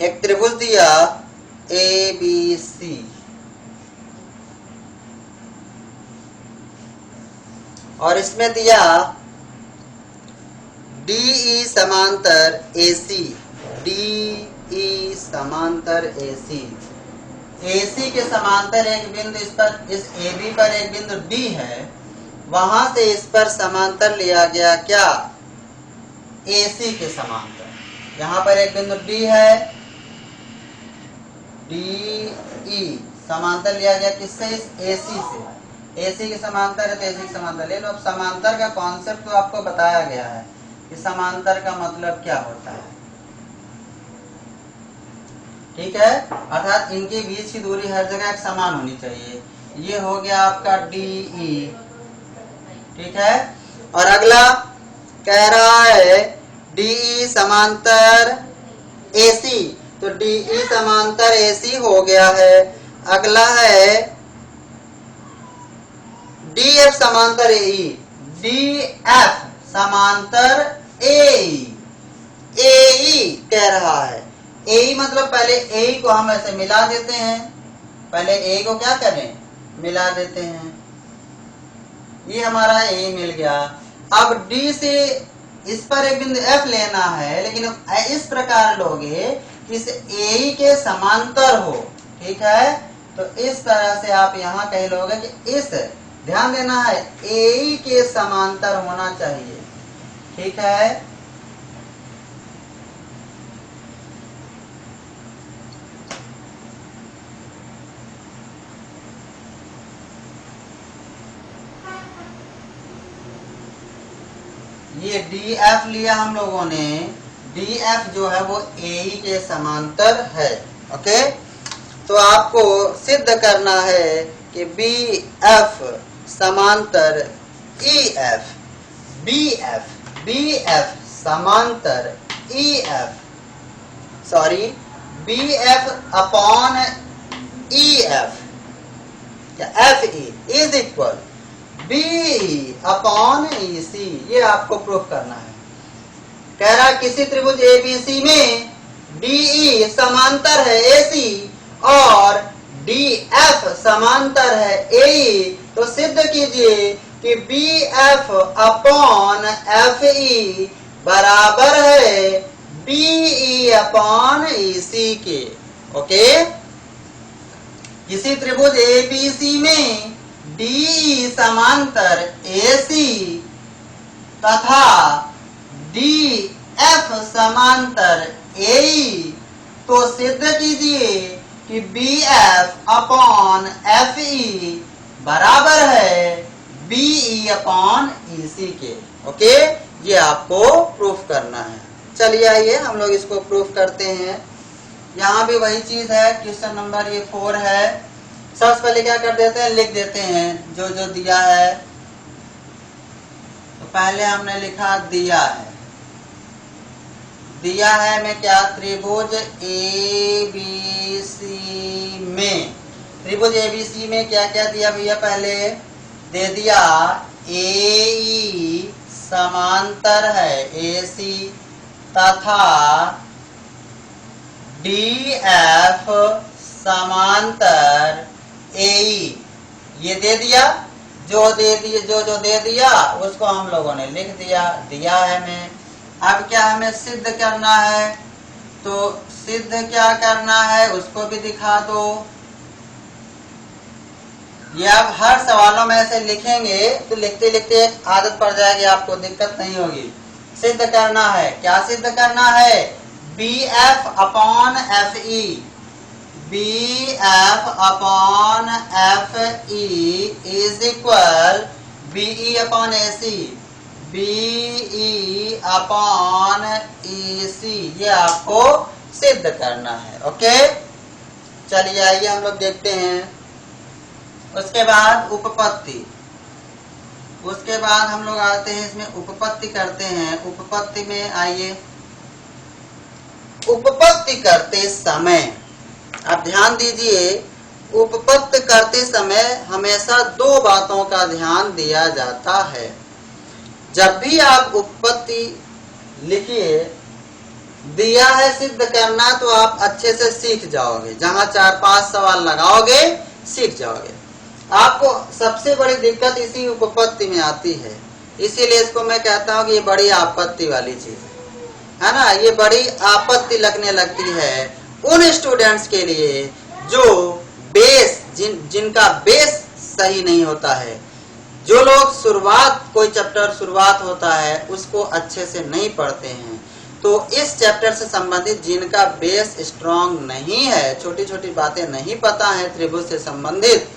एक त्रिभुज दिया ABC और इसमें दिया DE समांतर AC, DE समांतर AC, AC के समांतर एक बिंदु इस पर, इस AB पर एक बिंदु D है, वहां से इस पर समांतर लिया गया क्या? AC के समांतर। यहाँ पर एक बिंदु D है, DE समांतर लिया गया किससे? इस AC से। AC के समांतर है तो AC के समांतर ले लो। अब समांतर का कॉन्सेप्ट तो आपको बताया गया है कि समांतर का मतलब क्या होता है, ठीक है। अर्थात इनके बीच की दूरी हर जगह एक समान होनी चाहिए। ये हो गया आपका DE, ठीक है। और अगला कह रहा है DE समांतर AC, तो DE समांतर AC हो गया है। अगला है DF समांतर AE, DF समांतर AE, AE कह रहा है। AE मतलब पहले AE को हम ऐसे मिला देते हैं, पहले AE को क्या करें? मिला देते हैं। ये हमारा AE मिल गया। अब D से इस पर एक बिंदु F लेना है, लेकिन इस प्रकार लोगे कि इस AE के समांतर हो, ठीक है। तो इस तरह से आप यहाँ कह लोगे कि इस, ध्यान देना है, AE के समांतर होना चाहिए, ठीक है। ये DF लिया हम लोगों ने, DF जो है वो AE के समांतर है, ओके। तो आपको सिद्ध करना है कि BF समांतर EF, BF समांतर EF, sorry BF upon EF या FE is equal BE upon EC। ये आपको प्रूफ करना है। कह रहा किसी त्रिभुज ABC में DE समांतर है AC और DF समांतर है AE, तो सिद्ध कीजिए कि BF अपॉन FE बराबर है BE अपॉन EC के, ओके। किसी त्रिभुज ABC में DE समांतर AC तथा DF समांतर AE, तो सिद्ध कीजिए कि BF अपॉन FE बराबर है BE अपॉन EC के, ओके। ये आपको प्रूफ करना है। चलिए आइए हम लोग इसको प्रूफ करते हैं। यहाँ भी वही चीज है, क्वेश्चन नंबर ये 4 है। सबसे पहले क्या कर देते हैं, लिख देते हैं जो जो दिया है। तो पहले हमने लिखा दिया है, दिया है में क्या? त्रिभुज ABC में, त्रिभुज ABC में क्या क्या दिया भैया? पहले दे दिया AE समांतर है AC तथा DF समांतर AE, ये दे दिया। जो दे दिए, जो दे दिया उसको हम लोगों ने लिख दिया, दिया है में। अब क्या हमें सिद्ध करना है, तो सिद्ध क्या करना है उसको भी दिखा दो। ये आप हर सवालों में ऐसे लिखेंगे तो लिखते लिखते आदत पड़ जाएगी, आपको दिक्कत नहीं होगी। सिद्ध करना है, क्या सिद्ध करना है? BF upon FE, BF upon FE is equal BE upon AC, BE upon EC। ये आपको सिद्ध करना है, ओके। चलिए आइए हम लोग देखते हैं। उसके बाद उपपत्ति, उसके बाद हम लोग आते हैं इसमें उपपत्ति करते हैं। उपपत्ति में आइए, उपपत्ति करते समय आप ध्यान दीजिए, उपपत्ति करते समय हमेशा दो बातों का ध्यान दिया जाता है। जब भी आप उपपत्ति लिखिए दिया है सिद्ध करना तो आप अच्छे से सीख जाओगे, जहां 4-5 सवाल लगाओगे सीख जाओगे। आपको सबसे बड़ी दिक्कत इसी उपपत्ति में आती है, इसीलिए इसको मैं कहता हूं कि ये बड़ी आपत्ति वाली चीज है ना। ये बड़ी आपत्ति लगने लगती है उन स्टूडेंट्स के लिए जो बेस जिनका बेस सही नहीं होता है। जो लोग कोई चैप्टर शुरुआत होता है उसको अच्छे से नहीं पढ़ते हैं, तो इस चैप्टर से संबंधित जिनका बेस स्ट्रांग नहीं है, छोटी छोटी बातें नहीं पता है त्रिभुज से संबंधित,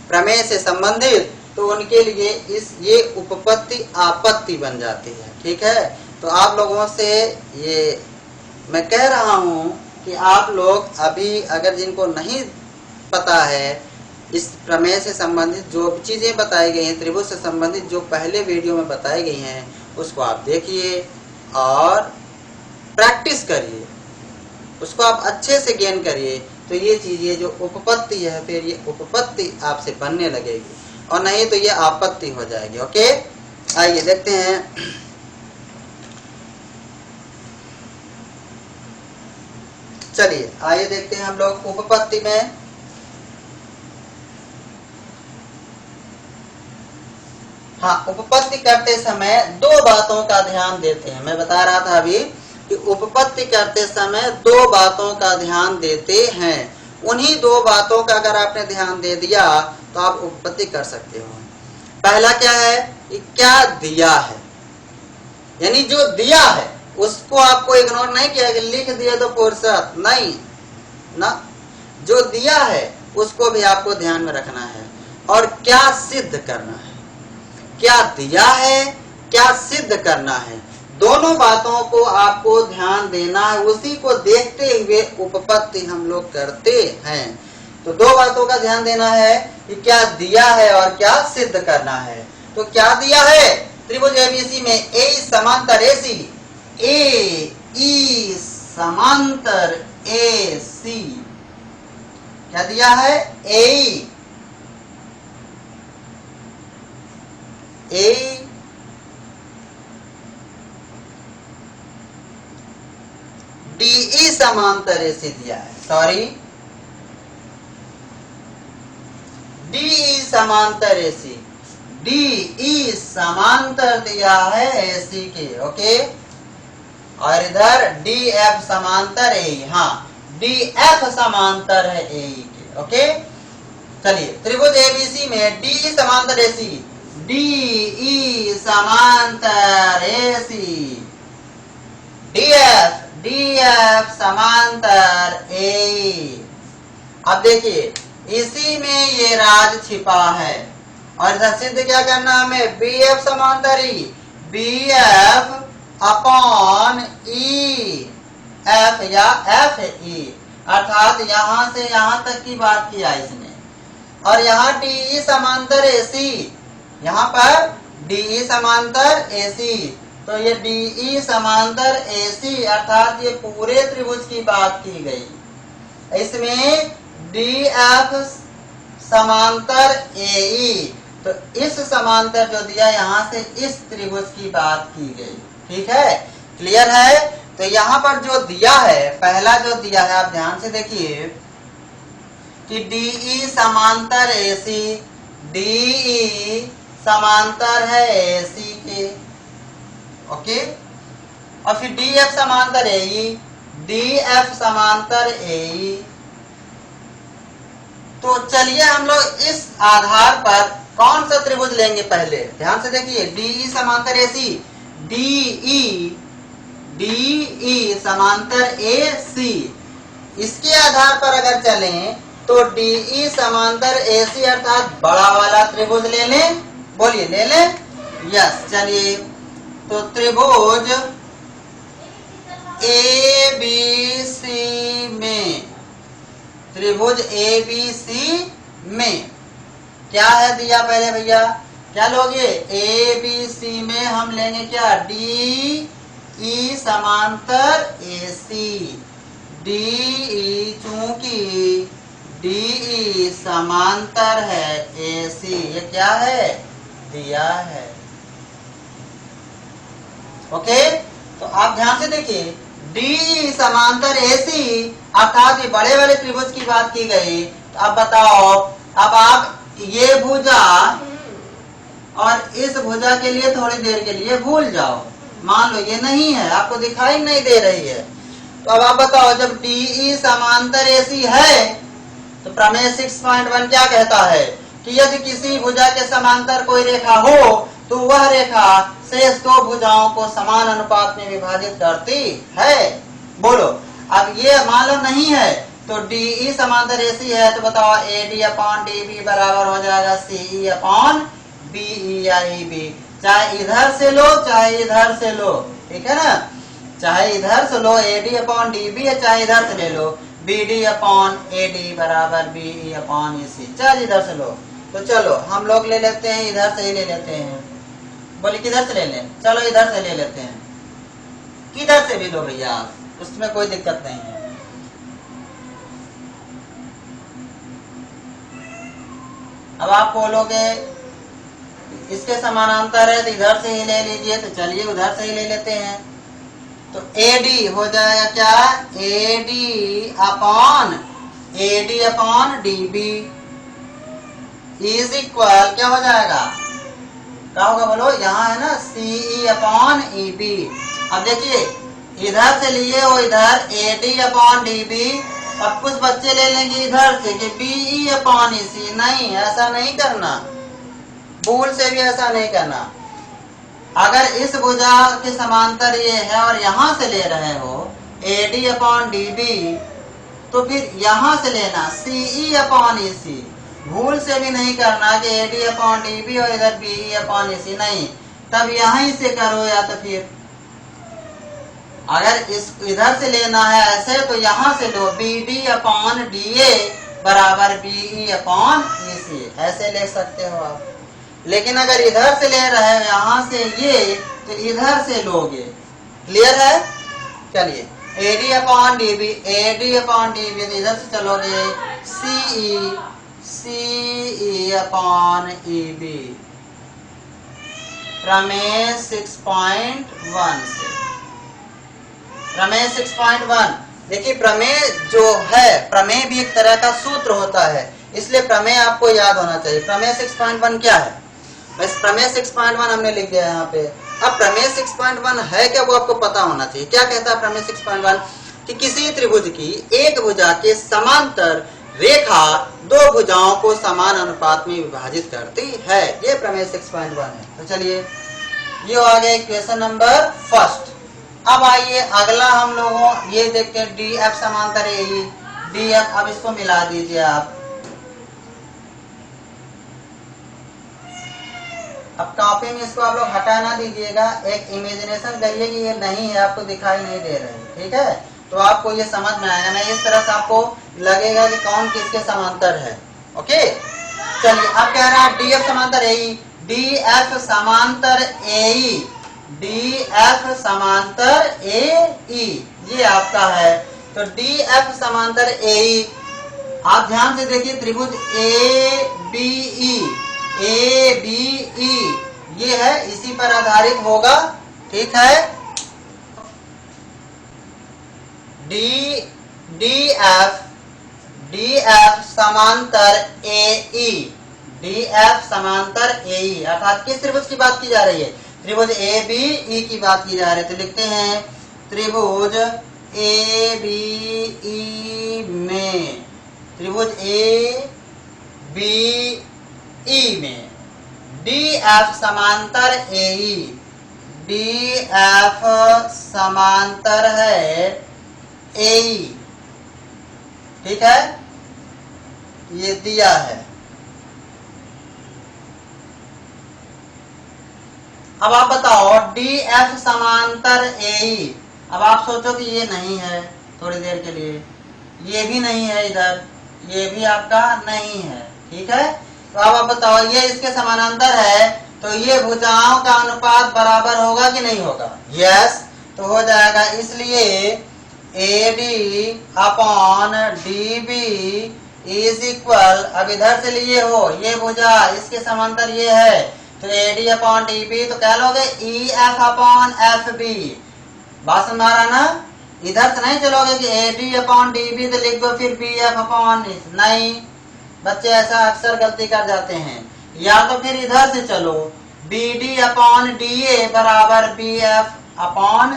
प्रमेय से संबंधित, तो उनके लिए ये उपपत्ति आपत्ति बन जाती है। ठीक है, तो आप लोगों से ये मैं कह रहा हूं कि आप लोग अभी अगर जिनको नहीं पता है इस प्रमेय से संबंधित जो चीजें बताई गई हैं, त्रिभुज से संबंधित जो पहले वीडियो में बताई गई हैं, उसको आप देखिए और प्रैक्टिस करिए, उसको आप अच्छे से गेन करिए। तो ये चीज, ये जो उपपत्ति है, फिर ये उपपत्ति आपसे बनने लगेगी, और नहीं तो ये आपत्ति हो जाएगी। ओके, आइए देखते हैं। चलिए आइए देखते हैं हम लोग उपपत्ति में। हाँ, उपपत्ति करते समय दो बातों का ध्यान देते हैं। मैं बता रहा था अभी कि उपपत्ति करते समय दो बातों का ध्यान देते हैं। उन्हीं दो बातों का अगर आपने ध्यान दे दिया तो आप उपपत्ति कर सकते हो। पहला क्या है कि क्या दिया है, यानी जो दिया है उसको आपको इग्नोर नहीं किया कि लिख दिए तो फुर्सत नहीं ना, जो दिया है उसको भी आपको ध्यान में रखना है। और क्या सिद्ध करना है, क्या दिया है, क्या सिद्ध करना है, दोनों बातों को आपको ध्यान देना है। उसी को देखते हुए उपपत्ति हम लोग करते हैं। तो दो बातों का ध्यान देना है कि क्या दिया है और क्या सिद्ध करना है। तो क्या दिया है, त्रिभुज एबीसी में ए समांतर एसी, ए ई समांतर एसी, क्या दिया है, ए डीई समांतर एसी दिया है, सॉरी डीई समांतर एसी, डीई समांतर दिया है एसी के। ओके, और इधर डीएफ समांतर ए, हाँ डीएफ समांतर है ए के। ओके, चलिए त्रिभुज एबीसी में डीई समांतर एसी, डीई समांतर एसी, डीएफ डीएफ समांतर ए। अब देखिए इसी में ये राज छिपा है। और इधर सिद्ध क्या करना हमें, बीएफ समांतर ई, बीएफ अपॉन ई एफ या एफ ई, अर्थात यहां से यहां तक की बात किया इसने। और यहाँ डीई समांतर एसी, यहाँ पर डीई समांतर एसी, तो ये डीई समांतर एसी अर्थात ये पूरे त्रिभुज की बात की गई। इसमें डीएफ समांतर एई, तो इस समांतर जो दिया यहाँ से इस त्रिभुज की बात की गई। ठीक है, क्लियर है। तो यहाँ पर जो दिया है, पहला जो दिया है आप ध्यान से देखिए कि डीई समांतर एसी, डीई समांतर है एसी के। ओके, और फिर डीएफ समांतर एई, डीएफ समांतर एई। तो चलिए हम लोग इस आधार पर कौन सा त्रिभुज लेंगे, पहले ध्यान से देखिए, डीई समांतर एसी, डीई डीई समांतर एसी, इसके आधार पर अगर चलें तो डीई समांतर एसी अर्थात बड़ा वाला त्रिभुज ले लें। बोलिए ले लें, यस। चलिए तो त्रिभुज एबीसी में, त्रिभुज एबीसी में क्या है दिया, पहले भैया क्या लोगे, एबीसी में हम लेंगे क्या, डी ई समांतर एसी, डी चूंकि डी समांतर है एसी, ये क्या है, दिया है। ओके, तो आप ध्यान से देखिए डी समांतर AC, अर्थात ये बड़े वाले त्रिभुज की बात की गई। तो अब बताओ, अब आप ये भुजा और इस भुजा के लिए थोड़ी देर के लिए भूल जाओ। मान लो ये नहीं है, आपको दिखाई नहीं दे रही है। तो अब आप बताओ, जब DE समांतर AC है तो प्रमेय 6.1 क्या कहता है कि यदि किसी भुजा के समांतर कोई रेखा हो तो वह रेखा शेष दो भुजाओं को समान अनुपात में विभाजित करती है। बोलो, अब ये मान लो नहीं है तो DE समांतर AC है तो बताओ AD अपॉन DB बराबर हो जाएगा CE अपॉन BE या EB। चाहे इधर से लो चाहे इधर से लो, ठीक है ना, चाहे इधर से लो AD अपॉन DB है, चाहे इधर से ले लो BD अपॉन AD बराबर BE अपॉन EC, चाहे इधर से लो। तो चलो हम लोग ले लेते हैं, इधर से ही ले लेते हैं। बोले किधर से ले लें? चलो इधर से ले लेते हैं। किधर से भी लो भैया, उसमें कोई दिक्कत नहीं है। अब आप बोलोगे इसके समानांतर है तो इधर से ही ले लीजिए, तो चलिए उधर से ही ले लेते हैं। तो AD हो जाएगा क्या? AD upon DB is equal क्या हो जाएगा? क्या होगा बोलो? यहाँ है ना CE अपॉन EB। अब देखिए इधर से लिए हो इधर AD अपॉन DB, अब कुछ बच्चे ले लेंगे इधर से कि BE अपॉन EC। नहीं, ऐसा नहीं करना, भूल से भी ऐसा नहीं करना। अगर इस भुजा के समांतर ये है और यहाँ से ले रहे हो AD अपॉन DB, तो फिर यहाँ से लेना CE अपॉन EC। भूल से भी नहीं करना कि AD अपॉन DB और इधर BE अपॉन EC, नहीं, तब यहीं से करो। या तो फिर अगर इस इधर से लेना है ऐसे तो यहाँ से लो BD अपॉन DA बराबर BE अपॉन EC, ऐसे ले सकते हो आप। लेकिन अगर इधर से ले रहे हो यहाँ से ये, तो इधर से लोगे। क्लियर है? चलिए AD अपॉन DB तो इधर से चलोगे CE अपॉन EB। प्रमेय 6.1 से, प्रमेय 6.1 देखिए, प्रमेय जो है, प्रमेय भी एक तरह का सूत्र होता है, इसलिए प्रमेय आपको याद होना चाहिए। प्रमेय 6.1 क्या है? बस प्रमेय 6.1 हमने लिख दिया यहाँ पे। अब प्रमेय 6.1 है क्या, वो आपको पता होना चाहिए। क्या कहता है प्रमेय 6.1 कि किसी त्रिभुज की एक भुजा के समांतर रेखा दो भुजाओं को समान अनुपात में विभाजित करती है। ये प्रमेय 6.1 है। तो चलिए ये आ गया क्वेश्चन नंबर फर्स्ट। अब आइए अगला हम लोगों ये देखते हैं DF समांतर AE DF। अब इसको मिला दीजिए आप। अब कॉपी में इसको आप लोग हटा ना दीजिएगा, एक इमेजिनेशन करिए कि ये नहीं है, आपको दिखाई नहीं दे रही, ठीक है? तो आपको ये समझ में आएगा ना, इस तरह से आपको लगेगा कि कौन किसके समांतर है। ओके, चलिए अब कह रहा है DF समांतर AE, DF समांतर AE, DF समांतर AE ये आपका है। तो DF समांतर AE, आप ध्यान से देखिए, त्रिभुज ABE ये है, इसी पर आधारित होगा, ठीक है? DF समांतर AE, DF समांतर AE अर्थात किस त्रिभुज की बात की जा रही है? त्रिभुज ABE की बात की जा रही है। तो लिखते हैं त्रिभुज ABE में, त्रिभुज ABE में DF समांतर AE, DF समांतर है AE, ठीक है? ये दिया है। अब आप बताओ DF समांतर AE। अब आप सोचो कि ये नहीं है, थोड़ी देर के लिए ये भी नहीं है, इधर ये भी आपका नहीं है, ठीक है? तो अब आप बताओ ये इसके समानांतर है, तो ये भुजाओं का अनुपात बराबर होगा कि नहीं होगा? यस, तो हो जाएगा। इसलिए AD upon DB is equal, अब इधर से लिए हो ये भुजा, इसके समांतर ये है, तो AD अपॉन DB तो कह लोगे EF अपॉन FB। बात समझ आ रहा ना? इधर से नहीं चलोगे कि AD अपॉन DB तो लिख दो फिर BF अपॉन, नहीं बच्चे ऐसा अक्सर गलती कर जाते हैं। या तो फिर इधर से चलो BD अपॉन DA बराबर BF अपॉन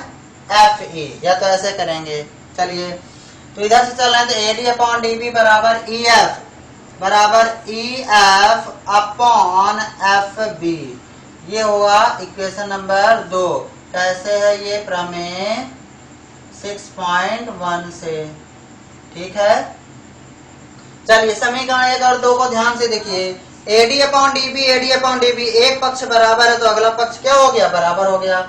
FA, या तो ऐसे करेंगे। चलिए तो इधर से चल रहे हैं तो AD अपॉन DB बराबर EF अपॉन FB, ये हुआ इक्वेशन नंबर 2। कैसे है ये प्रमेय 6.1 से, ठीक है। चलिए समीकरण 1 और 2 को ध्यान से देखिए। AD अपॉन DB, एक पक्ष बराबर है तो अगला पक्ष क्या हो गया, बराबर हो गया।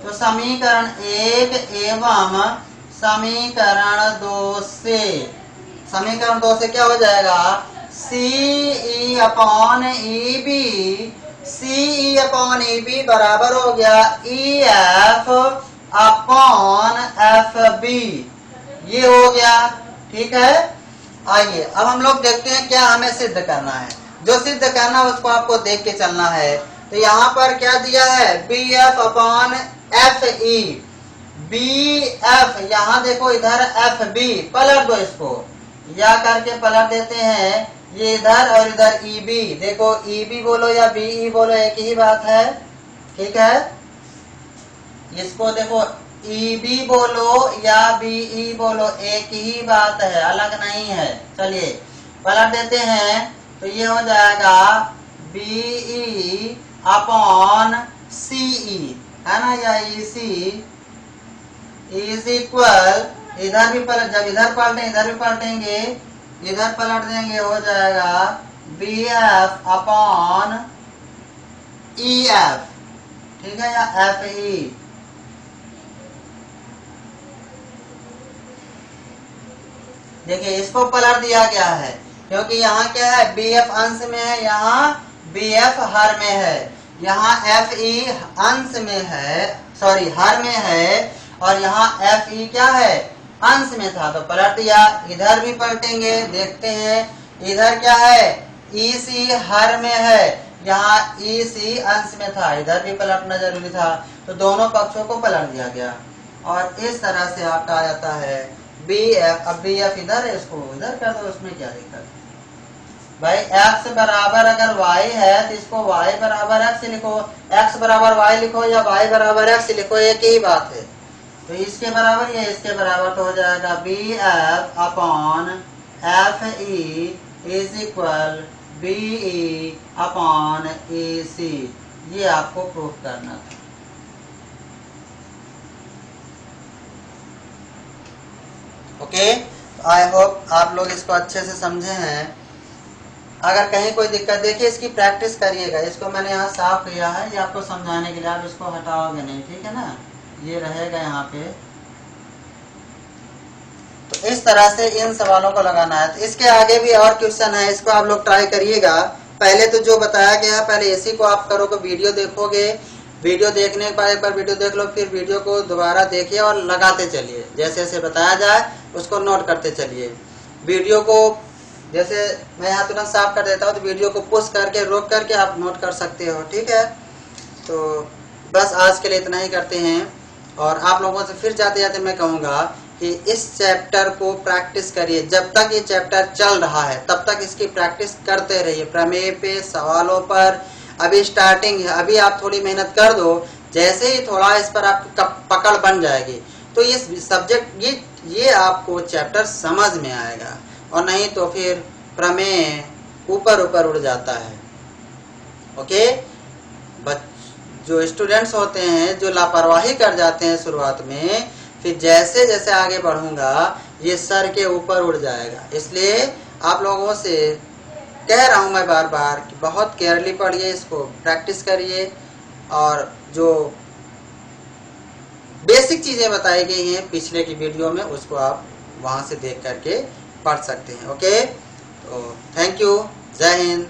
तो समीकरण 1 एवं समीकरण 2 से क्या हो जाएगा, CE अपॉन EB बराबर हो गया EF अपॉन FB, ये हो गया, ठीक है। आइए अब हम लोग देखते हैं क्या हमें सिद्ध करना है। जो सिद्ध करना है उसको आपको देख के चलना है। तो यहाँ पर क्या दिया है, BF अपॉन FE, BF, यहाँ देखो इधर FB, पलट दो इसको, या करके पलट देते हैं, ये इधर और इधर EB, देखो EB बोलो या BE बोलो एक ही बात है, ठीक है। इसको देखो EB बोलो या BE बोलो एक ही बात है, अलग नहीं है। चलिए पलट देते हैं तो ये हो जाएगा BE अपॉन CE, है ना, या EC इज इक्वल, इधर भी पलट, जब इधर पलटे इधर भी पलटेंगे, इधर पलट देंगे, हो जाएगा BF अपॉन EF, ठीक है, या FE। देखिए इसको पलट दिया गया है क्योंकि यहाँ क्या है, BF अंश में है, यहाँ BF हर में है, यहाँ FE अंश में है, सॉरी हर में है, और यहाँ FE क्या है, अंश में था, तो पलट दिया। इधर भी पलटेंगे, देखते हैं इधर क्या है, EC हर में है, यहाँ EC अंश में था, इधर भी पलटना जरूरी था, तो दोनों पक्षों को पलट दिया गया। और इस तरह से आपका आ जाता है BF। अब BF इधर है, इसको इधर कर दो, उसमें क्या दिक्कत है भाई। x बराबर अगर y है तो इसको y बराबर x लिखो, x बराबर y लिखो या y बराबर x लिखो, एक ही बात है। तो इसके बराबर या इसके बराबर तो हो जाएगा BF upon FE is equal BE upon EC, ये आपको प्रूफ करना था। ओके, आई होप आप लोग इसको अच्छे से समझे हैं। अगर कहीं कोई दिक्कत, देखिए इसकी प्रैक्टिस करिएगा। इसको मैंने यहाँ साफ किया है, ये आपको समझाने के लिए, आप इसको हटाओगे नहीं, ठीक है ना, ये रहेगा यहाँ पे। तो इस तरह से इन सवालों को लगाना है। तो इसके आगे भी और क्वेश्चन है, इसको आप लोग ट्राई करिएगा। पहले तो जो बताया गया है पहले इसी को आप करोगे, वीडियो देखोगे, वीडियो देखने के बाद एक बार वीडियो देख लो, फिर वीडियो को दोबारा देखिए और लगाते चलिए, जैसे जैसे बताया जाए उसको नोट करते चलिए। वीडियो को जैसे मैं यहाँ तुरंत साफ कर देता हूँ, तो वीडियो को पुश करके रोक करके आप नोट कर सकते हो, ठीक है। तो बस आज के लिए इतना ही करते हैं, और आप लोगों से फिर जाते जाते मैं कहूँगा कि इस चैप्टर को प्रैक्टिस करिए। जब तक ये चैप्टर चल रहा है तब तक इसकी प्रैक्टिस करते रहिए, प्रमेय पे, सवालों पर। अभी स्टार्टिंग है, अभी आप थोड़ी मेहनत कर दो, जैसे ही थोड़ा इस पर आपकी पकड़ बन जाएगी तो ये सब्जेक्ट, ये आपको चैप्टर समझ में आएगा, और नहीं तो फिर प्रमेय ऊपर ऊपर उड़ जाता है। ओके, जो स्टूडेंट्स होते हैं जो लापरवाही कर जाते हैं शुरुआत में, फिर जैसे जैसे आगे बढ़ूंगा ये सर के ऊपर उड़ जाएगा। इसलिए आप लोगों से कह रहा हूं मैं बार बार कि बहुत केयरली पढ़िए, इसको प्रैक्टिस करिए, और जो बेसिक चीजें बताई गई हैं पिछले की वीडियो में उसको आप वहां से देख करके पढ़ सकते हैं। ओके, तो थैंक यू, जय हिंद।